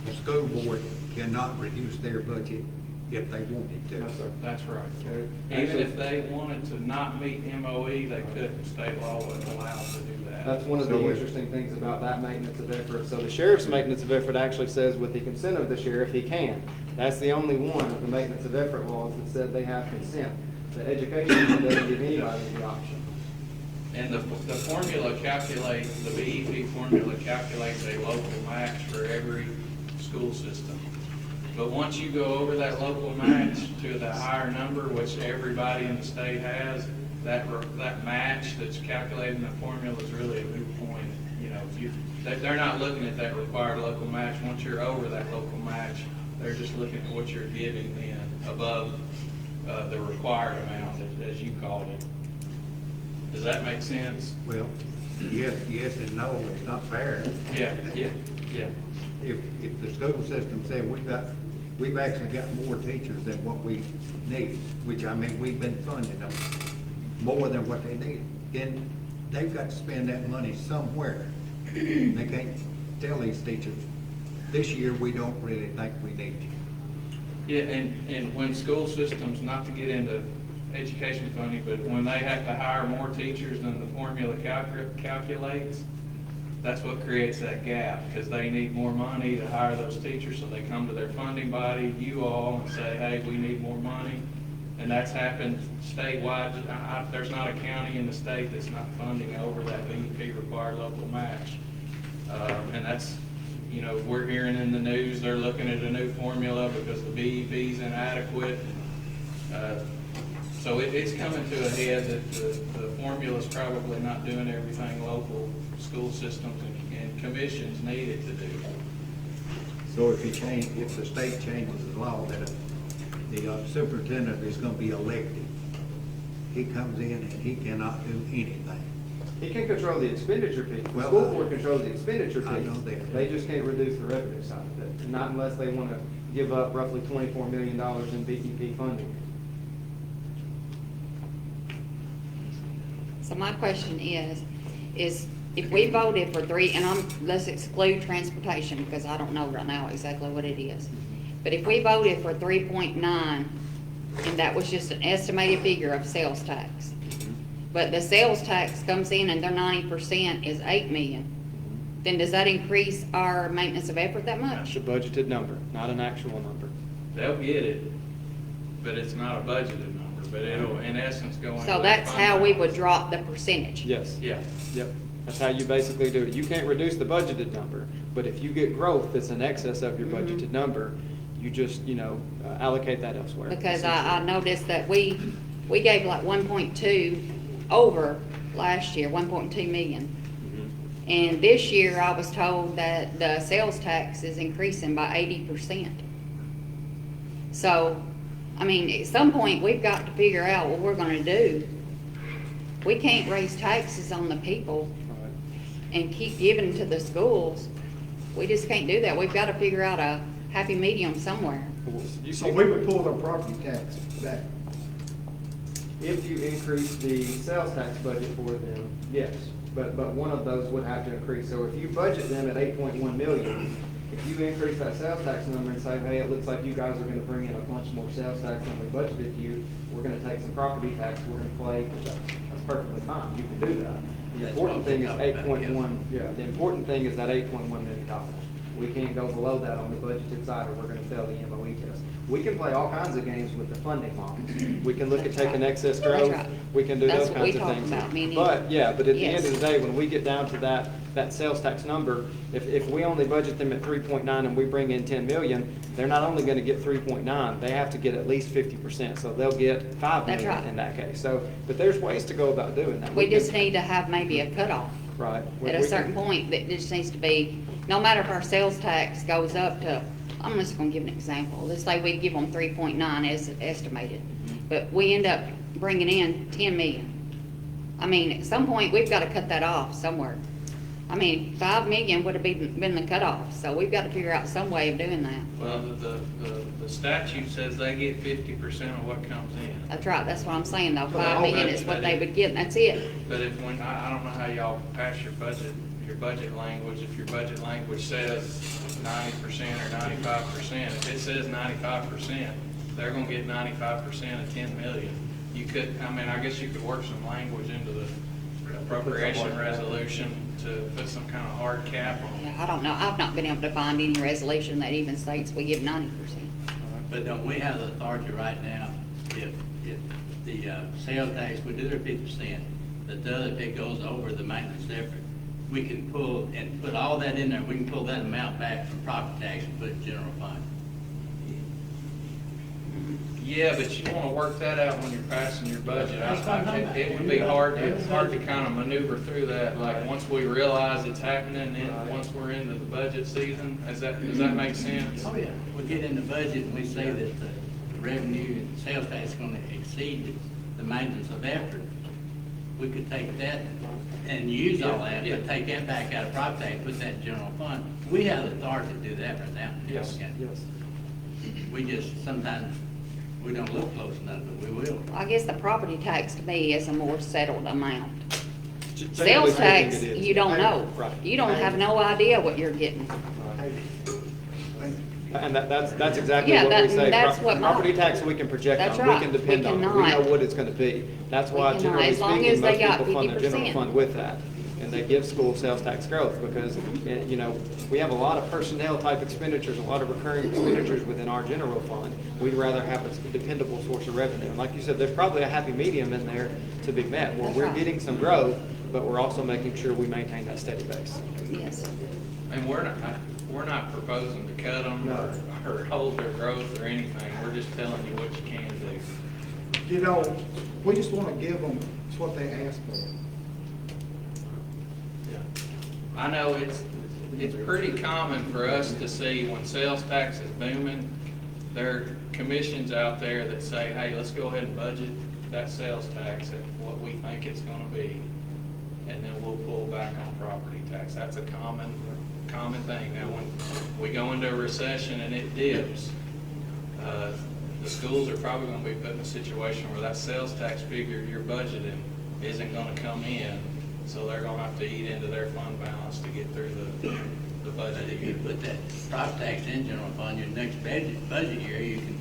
the school board cannot reduce their budget if they wanted to. No, sir. That's right. Okay. Even Actually, if they wanted to not meet MOE, they couldn't. State law wouldn't allow them to do that. That's one of the interesting things about that maintenance of effort. So the sheriff's maintenance of effort actually says with the consent of the sheriff, he can. That's the only one of the maintenance of effort laws that said they have consent. The education doesn't give anybody the option. And the formula calculates, the BEP formula calculates a local match for every school system. But once you go over that local match to the higher number, which everybody in the state has, that match that's calculated in the formula is really a moot point. You know, they're not looking at that required local match. Once you're over that local match, they're just looking at what you're giving then above the required amount, as you called it. Does that make sense? Well, yes and no, it's not fair. Yeah. If the school system said we've actually got more teachers than what we need, which I mean, we've been funding them more than what they need, then they've got to spend that money somewhere. They can't tell these teachers, this year we don't really think we need you. Yeah, and when school systems, not to get into education funding, but when they have to hire more teachers than the formula calculates, that's what creates that gap, because they need more money to hire those teachers, so they come to their funding body, you all, and say, hey, we need more money. And that's happened statewide. There's not a county in the state that's not funding over that BEP required local match. And that's, you know, we're hearing in the news, they're looking at a new formula because the BEP is inadequate. So it's coming to a head that the formula's probably not doing everything local school systems and commissions need it to do. So if the state changes the law that the superintendent is gonna be elected, he comes in and he cannot do anything. He can control the expenditure piece. The Well, school board controls the expenditure I piece. know that. They just can't reduce the revenue side of it, not unless they want to give up roughly $24 million in BEP funding. So my question is if we voted for let's exclude transportation, because I don't know right now exactly what it is. But if we voted for 3.9, and that was just an estimated figure of sales tax, but the sales tax comes in and their 90% is 8 million, then does that increase our maintenance of effort that much? That's a budgeted number, not an actual number. They'll get it, but it's not a budgeted number. But it'll, in essence, go into. So that that's fund how we balance. would drop the percentage. Yes. Yeah. Yep. That's how you basically do it. You can't reduce the budgeted number, but if you get growth that's in excess of your budgeted number, you just, allocate that elsewhere. Because I noticed that we gave like 1.2 over last year, 1.2 million. And this year, I was told that the sales tax is increasing by 80%. So, I mean, at some point, we've got to figure out what we're gonna do. We can't raise taxes on the people and keep giving to the schools. We just can't do that. We've gotta figure out a happy medium somewhere. So we would pull their property tax back. If you increase the sales tax budget for them, yes, but one of those would have to increase. So if you budget them at 8.1 million, if you increase that sales tax number and say, hey, it looks like you guys are gonna bring in a bunch more sales tax than we budgeted you, we're gonna take some property tax, we're gonna play, that's perfectly fine, you can do that. The important thing is 8.1, the important thing is that $8.1 million. We can't go below that on the budgeted side, or we're gonna fail the MOE test. We can play all kinds of games with the funding model. We can look at taking excess growth, we can do those kinds of things. But at the end of the day, when we get down to that sales tax number, if we only budget them at 3.9 and we bring in 10 million, they're not only gonna get 3.9, they have to get at least 50%, so they'll get 5 million in that case. So, but there's ways to go about doing that. We just need to have maybe a cutoff. Right. At a certain point, that just needs to be, no matter if our sales tax goes up to, I'm just gonna give an example. Let's say we give them 3.9 as estimated, but we end up bringing in 10 million. I mean, at some point, we've gotta cut that off somewhere. I mean, 5 million would have been the cutoff, so we've got to figure out some way of doing that. Well, the statute says they get 50% of what comes in. That's right, that's what I'm saying though, 5 million is what they would get, and that's it. But if I don't know how y'all pass your budget language, if your budget language says 90% or 95%, if it says 95%, they're gonna get 95% of 10 million. You could, I guess you could work some language into the appropriation resolution to put some kind of hard cap on it. Yeah, I don't know, I've not been able to find any resolution that even states we give 90%. But don't we have the authority right now, if the sales tax, we do their 50%, but the other, if it goes over the maintenance effort, we can pull and put all that in there, we can pull that amount back from property tax and put it in general fund. Yeah, but you wanna work that out when you're passing your budget. It would be hard to kind of maneuver through that, like, once we realize it's happening, and once we're into the budget season, does that make sense? Oh, yeah. We get in the budget and we say that the revenue and sales tax is gonna exceed the maintenance of effort. We could take that and use all that, but take that back out of property tax, put that in general fund. We have the authority to do that right now. Yes. We just, sometimes, we don't look close enough, but we will. I guess the property tax to me is a more settled amount. Generally Sales tax, speaking, it is. you don't know. Right. You don't have no idea what you're getting. And that's exactly Yeah, what we say. that's what Property tax we can project That's on, we right. can We depend on, it. We cannot. know what it's gonna be. That's why We cannot, generally as long speaking, as they most got people fund their general 50%. fund with that. And they give school sales tax growth because, we have a lot of personnel type expenditures, a lot of recurring expenditures within our general fund. We'd rather have a dependable source of revenue. And like you said, there's probably a happy medium in there to be met, where That's we're right. getting some growth, but we're also making sure we maintain that steady base. Yes. And we're not proposing to cut them or hold their growth or anything. We're just telling you what you can do. We just want to give them what they ask for. I know it's pretty common for us to see when sales tax is booming, there are commissions out there that say, hey, let's go ahead and budget that sales tax at what we think it's gonna be, and then we'll pull back on property tax. That's a common thing. Now, when we go into a recession and it dips, the schools are probably gonna be put in a situation where that sales tax figure you're budgeting isn't gonna come in, so they're gonna have to eat into their fund balance to get through the budget. If you put that property tax in general fund, your next budget year, you can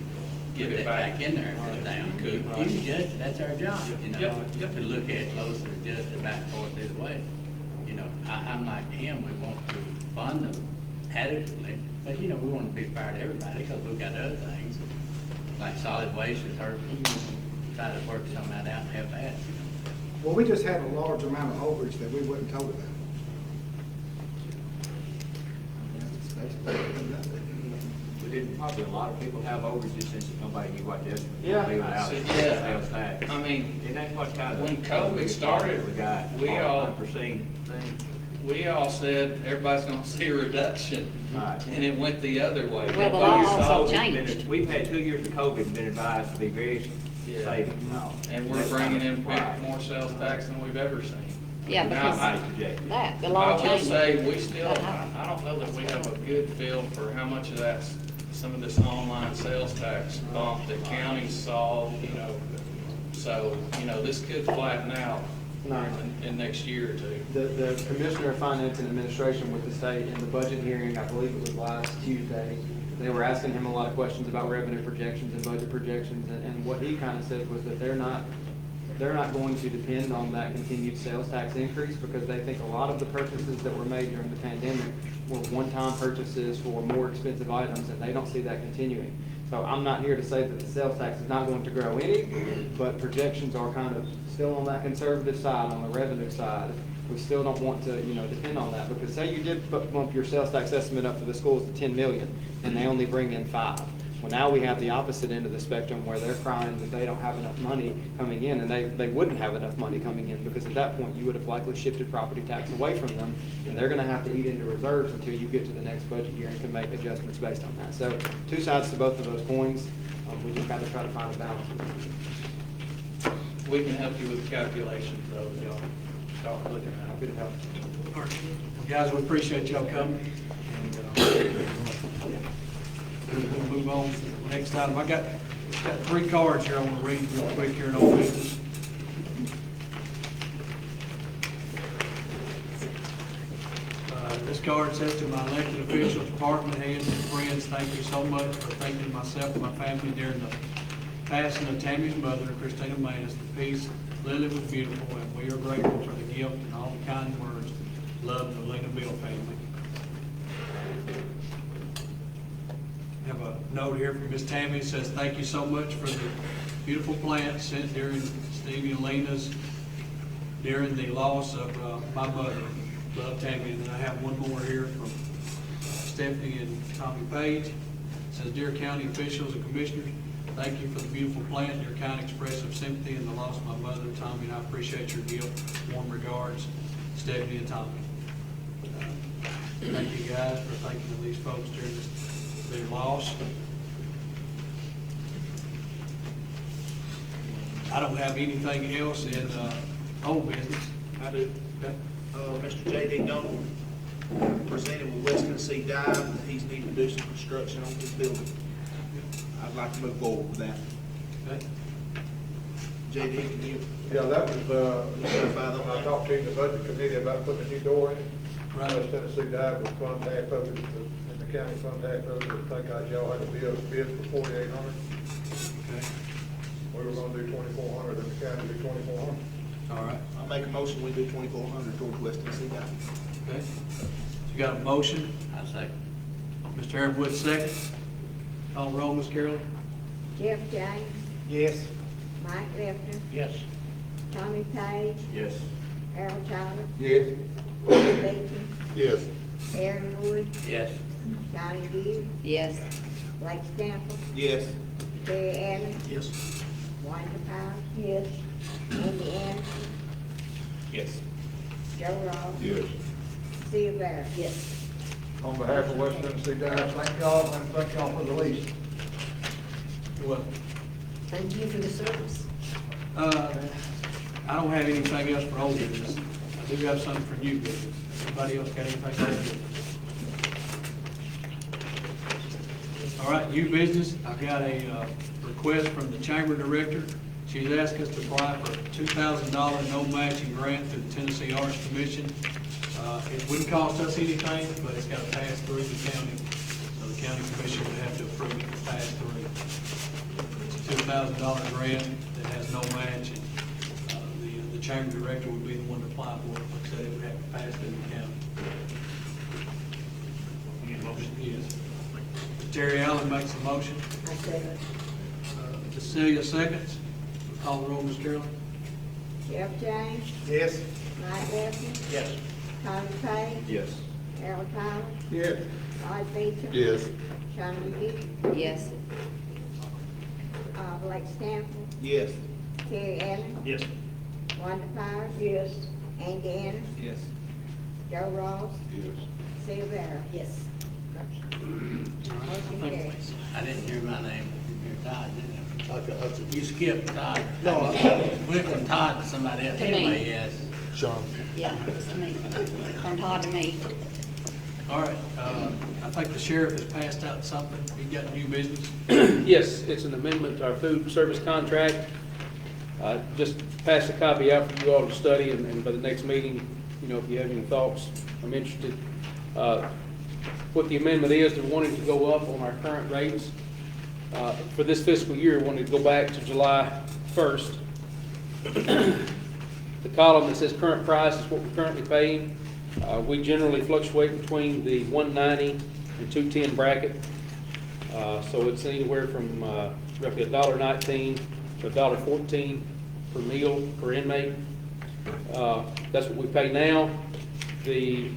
get that back in there and put it down. You can judge, that's our job, to look at it closer, adjust it back and forth either way. I'm like him, we want to fund them adequately, but we want to be fair to everybody, because we've got other things, like solid waste is hurting. try to work some of that out and help that. Well, we just had a large amount of overage that we wasn't told about. We didn't, probably a lot of people have overages since nobody knew what this. Yeah. Sales tax. I mean, And that's what kind of. when COVID started, Unforeseen thing. we all said everybody's gonna see a reduction, Right. and it went the other way. Well, the law also So, changed. we've had 2 years of COVID and been advised to be very Yeah. safe now. And we're That's bringing in right. more sales tax than we've ever seen. Yeah, Now, because the I law will changed. say, we still, I don't know that we have a good feel for how much of that's, some of this online sales tax bump that counties saw, you know. So, you know, this could flatten out in next year or two. The Commissioner of Finance and Administration with the state in the budget hearing, I believe it was last Tuesday, they were asking him a lot of questions about revenue projections and budget projections, and what he kind of said was that they're not going to depend on that continued sales tax increase, because they think a lot of the purchases that were made during the pandemic were one-time purchases for more expensive items, and they don't see that continuing. So I'm not here to say that the sales tax is not going to grow any, but projections are kind of still on that conservative side, on the revenue side. We still don't want to, you know, depend on that, because say you did bump your sales tax estimate up for the schools to 10 million, and they only bring in 5. Well, now we have the opposite end of the spectrum where they're crying that they don't have enough money coming in, and they wouldn't have enough money coming in, because at that point you would have likely shifted property tax away from them, and they're gonna have to eat into reserves until you get to the next budget year and can make adjustments based on that. So 2 sides to both of those coins. We just gotta try to find a balance. We can help you with the calculations, though, if y'all start looking at it. Happy to help. All right. Well, guys, we appreciate y'all coming. And we'll move on to the next item. I got 3 cards here I want to read real quick here in old business. This card says, to my elected officials, department heads, and friends, thank you so much for thinking myself and my family during the passing of Tammy's mother, Christina Manis. The piece, Lily, was beautiful, and we are grateful for the gift and all the kind words. Love, the Lena Bill family. I have a note here from Miss Tammy. It says, thank you so much for the beautiful plants sent during Stevie and Lena's, during the loss of my mother. Love, Tammy. And then I have one more here from Stephanie and Tommy Page. It says, dear county officials and commissioners, thank you for the beautiful plant, your kind expressive sympathy in the loss of my mother, Tommy, and I appreciate your gift. Warm regards, Stephanie and Tommy. Thank you guys for thinking of these folks during their loss. I don't have anything else in old business. I do. Okay. Mr. J.D. Dolan presented with West Tennessee Dive, he's needing to do some construction on his building. I'd like to move forward with that. Okay. J.D., can you? Yeah, that was, when I talked to you in the budget committee about putting a new door in. Right. West Tennessee Dive was contact over, and the county contact over, I think y'all had a bid for 4,800. Okay. We were gonna do 2,400, and the county did 2,400. All right. I'll make a motion, we do 2,400 towards West Tennessee Dive. Okay. You got a motion? I second. Mr. Aaron Wood, second. Call roll, Ms. Carolyn. Jeff James, Yes. Mike Lefter, Yes. Tommy Page, Yes. Harold Tyler, Yes. Willie Beatty, Yes. Aaron Wood, Yes. Johnny Gill, Yes. Blake Sample, Yes. Terry Allen, Yes. Wanda Powell. Yes. Andy Anderson, Yes. Joe Ross, Yes. Steve Barrett. Yes. On behalf of West Tennessee Dive, Thank y'all, and thank y'all for the lease. You're welcome. Thank you for the service. I don't have anything else for old business. I do have something for new business. Anybody else got anything for old business? All right, new business. I've got a request from the chamber director. She's asked us to apply for a $2,000 no matching grant through the Tennessee Arts Commission. It wouldn't cost us anything, but it's got to pass through the county. So the county commission would have to approve it to pass through. It's a $2,000 grant that has no match, and the chamber director would be the one to apply for it. Like I said, it would have to pass through the county. Yes. Terry Allen makes a motion. I second. Cecilia seconds. Call the roll, Mr. Early. Jeff James, Yes. Mike Wilson, Yes. Tommy Page, Yes. Harold Tyler, Yes. Lloyd Beecham. Yes. Johnny McGee, Yes. Blake Stanford, Yes. Terry Allen, Yes. Wanda Fire. Yes. Andy Anderson, Yes. Joe Ross, Yes. Sylvia. Yes. Motion carries. I didn't hear my name, didn't hear Todd, didn't Okay, you? You skipped Todd. No, Went from Todd to somebody else. To me. Anyway, yes. Sean. Yeah, it's to me. From Todd to me. All right, I think the sheriff has passed out something. He got new business. Yes, it's an amendment to our food service contract. Just pass a copy out for you all to study, and by the next meeting, you know, if you have any thoughts, I'm interested. What the amendment is, they're wanting to go up on our current rates. For this fiscal year, wanting to go back to July 1st. The column that says current price is what we're currently paying. We generally fluctuate between the 190 and 210 bracket. So it's anywhere from roughly $1.19 to $1.14 per meal per inmate. That's what we pay now. The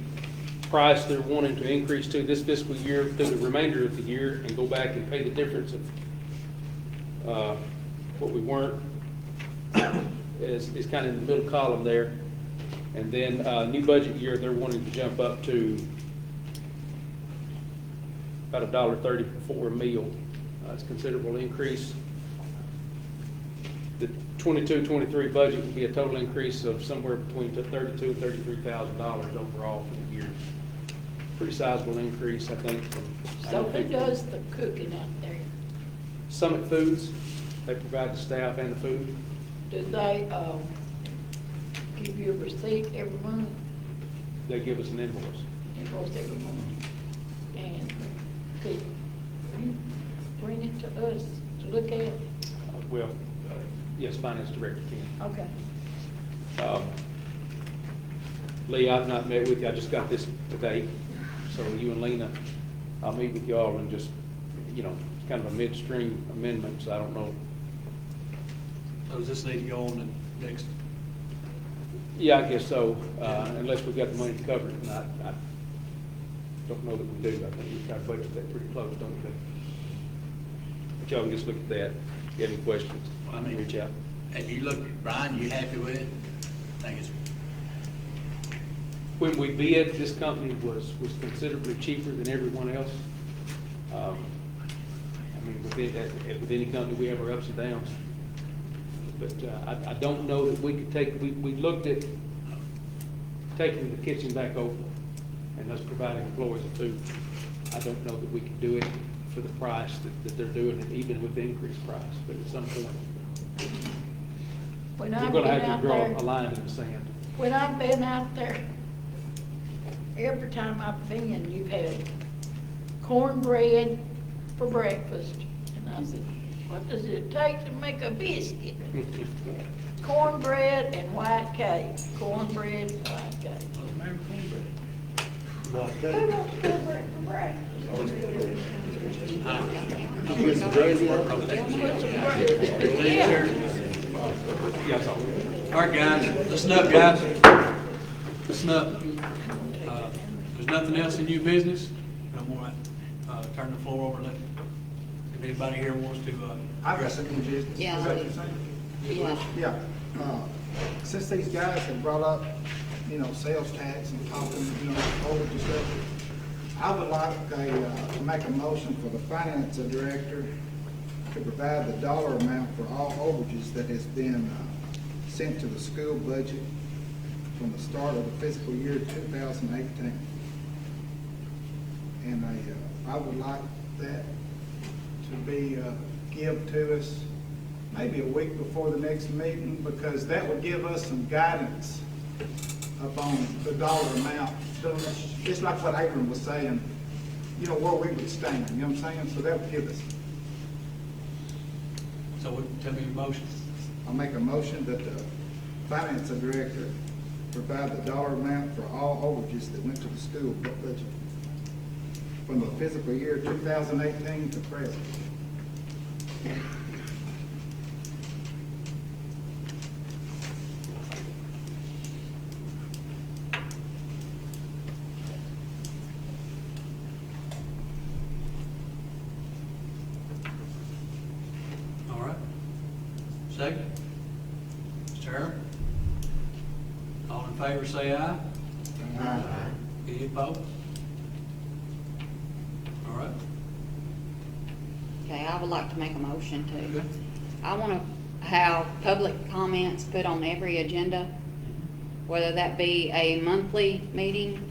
price they're wanting to increase to this fiscal year through the remainder of the year and go back and pay the difference of what we weren't is kind of in the middle column there. And then new budget year, they're wanting to jump up to about $1.30 for a meal. It's a considerable increase. The 22-23 budget would be a total increase of somewhere between $32,000 and $33,000 overall for the year. Pretty sizable increase, I think. So who does the cooking out there? Summit Foods, they provide the staff and the food. Do they, give you a receipt every month, They give us an invoice. invoice every month? And could you bring it to us to look at? Well, yes, finance director can. Okay. Lee, I've not met with you, I just got this today, so you and Lena, I'll meet with y'all and just, you know, it's kind of a midstream amendment, so I don't know. So does this need to go on the next? Yeah, I guess so, unless we've got the money to cover it, and I don't know that we do. I think we've got to budget that pretty close, don't we? But y'all can just look at that. If you have any questions, I mean, reach out. Have you looked at, Brian, you happy with it? I think it's, When we bid, this company was considerably cheaper than everyone else. I mean, with any company, we have our ups and downs. But I don't know that we could take, we looked at taking the kitchen back over and us providing employees with food. I don't know that we could do it for the price that they're doing it, even with the increased price, but at some point, When we're I've gonna been have out to draw there, a line in the sand. when I've been out there, every time I've been, you've had cornbread for breakfast. And I said, what does it take to make a biscuit? Cornbread and white cake, cornbread and white cake. remember cornbread? Who wants cornbread for breakfast? Get some gravy on it? Put some bread. Yeah. Yes, I'll. All right, guys, listen up, guys. Listen up. There's nothing else in new business. I'm going to turn the floor over and let, if anybody here wants to, I've got some new business. Yeah. Is that what you're saying? Yeah. Yeah. Since these guys have brought up, you know, sales tax and talking, you know, overage and stuff, I would like to make a motion for the finance director to provide the dollar amount for all overages that has been sent to the school budget from the start of the fiscal year 2018. And I would like that to be given to us maybe a week before the next meeting, because that would give us some guidance upon the dollar amount. So it's like what Abram was saying, you know, where we would stand, you know what I'm saying? So that would give us. so tell me your motion. I'll make a motion that the finance director provide the dollar amount for all overages that went to the school budget from the fiscal year 2018 to present. Second? Mr. Harrell? All in favor, say aye. Aye. Any opposed? All right. Okay, I would like to make a motion to. Okay. I want to have public comments put on every agenda, whether that be a monthly meeting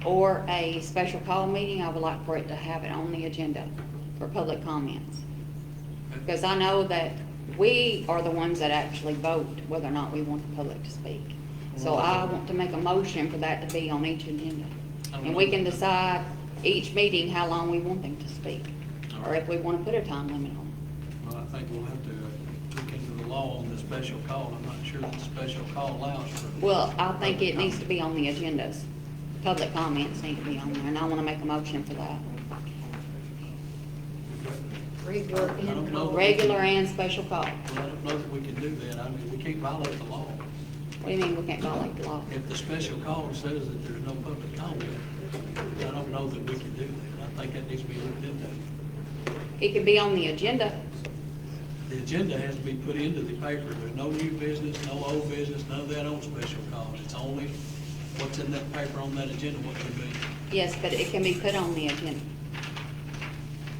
or a special call meeting. I would like for it to have it on the agenda for public comments. Because I know that we are the ones that actually vote whether or not we want the public to speak. So I want to make a motion for that to be on each agenda. And we can decide each meeting how long we want them to speak, or if we want to put a time limit on it. Well, I think we'll have to look into the law on the special call. I'm not sure that the special call allows for. Well, I think it needs to be on the agendas. Public comments need to be on there, and I want to make a motion for that. Regular and special call. Well, I don't know that we can do that. I mean, we can't violate the law. What do you mean we can't violate the law? If the special call says that there's no public comment, I don't know that we can do that. I think that needs to be looked into. It can be on the agenda. The agenda has to be put into the paper. There's no new business, no old business, none of that on special calls. It's only what's in that paper on that agenda, what can be. Yes, but it can be put on the agenda.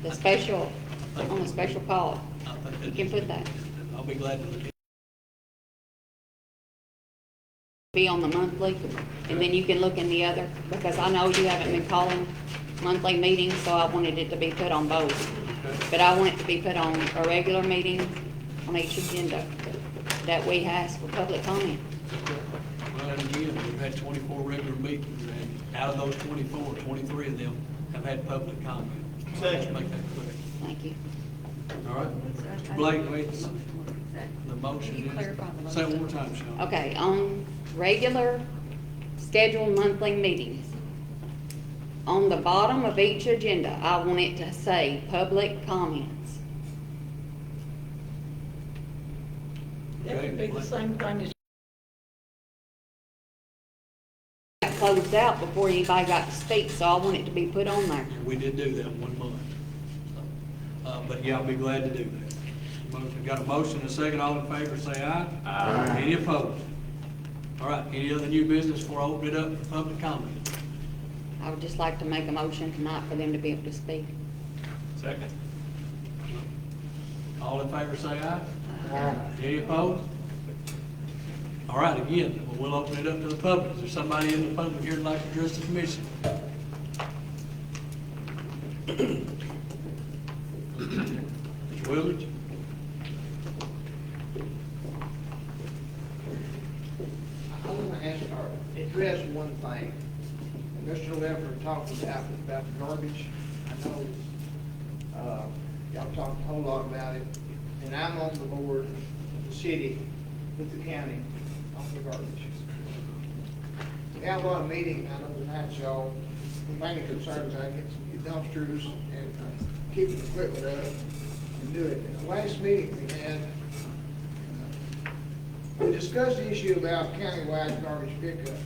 The special, on the special call, I think that you can put that. I'll be glad to look into it. Be on the monthly, and then you can look in the other, because I know you haven't been calling monthly meetings, so I wanted it to be put on both. But I want it to be put on a regular meeting on each agenda that we ask for public comment. Well, and again, we've had 24 regular meetings, and out of those 24, 23 of them have had public comment. So let's make that clear. Thank you. All right? Mr. Blake, wait, the motion is, say it one more time, Sean. Okay, on regular scheduled monthly meetings, on the bottom of each agenda, I want it to say public comments. That would be the same thing as Got closed out before anybody got to speak, so I want it to be put on there. We did do that 1 month. So, but yeah, I'll be glad to do that. Got a motion and a second. All in favor, say aye. Aye. Any opposed? All right, any other new business before I open it up for public comment? I would just like to make a motion tonight for them to be able to speak. Second. All in favor, say aye. Aye. Any opposed? All right, again, we'll open it up to the public. Is there somebody in the public here that'd like to address the commission? Mr. Willard? I want to ask or address one thing. Mr. Leffler talked about the garbage. I know, y'all talked a whole lot about it, and I'm on the board of the city with the county on the garbage. We have a lot of meetings, I know tonight, y'all, the main concerns, I get some dumpsters and keeping the equipment up and do it. In the last meeting we had, we discussed the issue about countywide garbage pickup.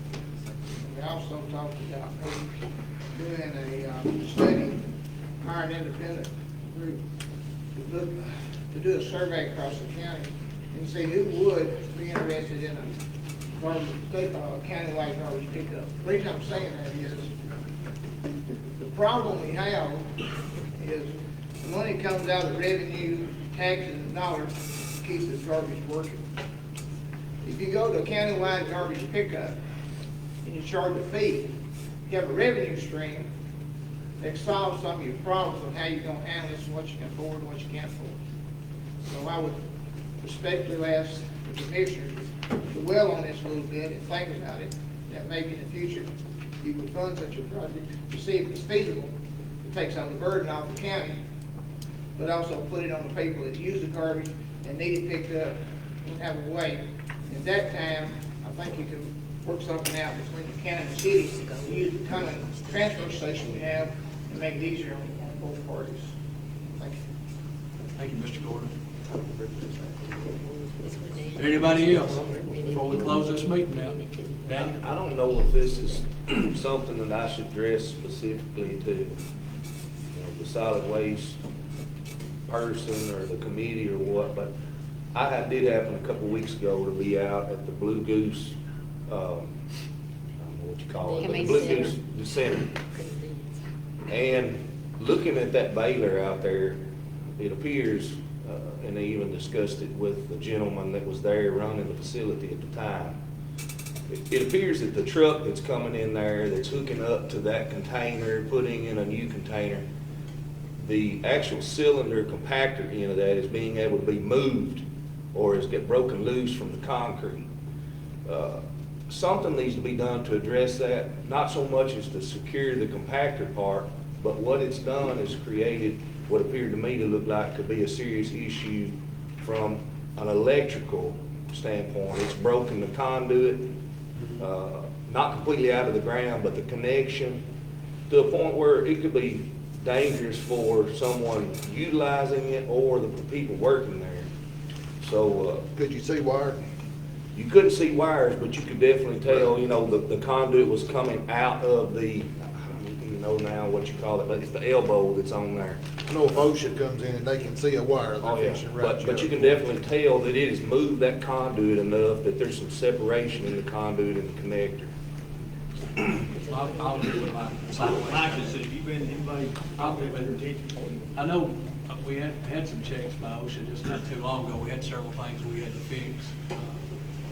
We also talked about maybe doing a study, hire an independent group to do a survey across the county and see who would be interested in a countywide garbage pickup. The reason I'm saying that is the problem we have is the money comes out of revenue, taxes, and dollars to keep this garbage working. If you go to a countywide garbage pickup and you charge a fee, you have a revenue stream that solves some of your problems on how you're going to handle this and what you can afford and what you can't afford. So I would respectfully ask the commissioners to dwell on this a little bit and think about it, that maybe in the future you would fund such a project to see if it's feasible, to take some of the burden off the county, but also put it on the people that use the garbage and need it picked up and have a way. At that time, I think you can work something out between the county and the city, use the kind of transfer station we have and make it easier on both parties. Thank you. Thank you, Mr. Gordon. Anybody else before we close this meeting out? Danny? I don't know if this is something that I should address specifically to the solid waste person or the committee or what, but did happen a couple weeks ago to be out at the Blue Goose, I don't know what you call it, but the Blue Goose Center. And looking at that baler out there, it appears, and they even discussed it with the gentleman that was there running the facility at the time. It appears that the truck that's coming in there, that's hooking up to that container, putting in a new container, the actual cylinder compactor end of that is being able to be moved or is get broken loose from the concrete. Something needs to be done to address that, not so much as to secure the compactor part, but what it's done is created what appeared to me to look like could be a serious issue from an electrical standpoint. It's broken the conduit, not completely out of the ground, but the connection to a point where it could be dangerous for someone utilizing it or the people working there. So, could you see wire? You couldn't see wires, but you could definitely tell, you know, the conduit was coming out of the, you know now what you call it, but it's the elbow that's on there. I know if OSHA comes in and they can see a wire, they're fixing right. But you can definitely tell that it has moved that conduit enough that there's some separation in the conduit and the connector. I'll agree with Mike. Mike has said, you been, anybody, I'll be better. I know we had some checks by OSHA just not too long ago. We had several things we had to fix.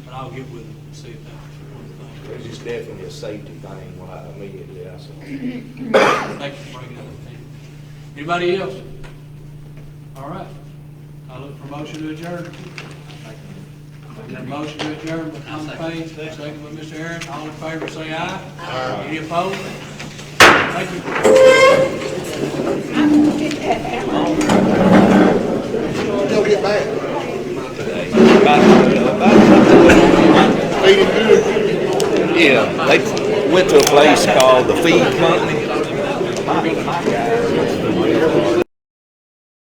But I'll get with them and see if that's one thing. It's just definitely a safety thing, immediately, I saw. Thank you for bringing it up. Anybody else? All right. I look for motion to adjourn. Got a motion to adjourn by Tom Payne, second by Mr. Aaron. All in favor, say aye. Aye. Any opposed? Thank you. They'll get back. Yeah, they went to a place called the Feed Company. My guy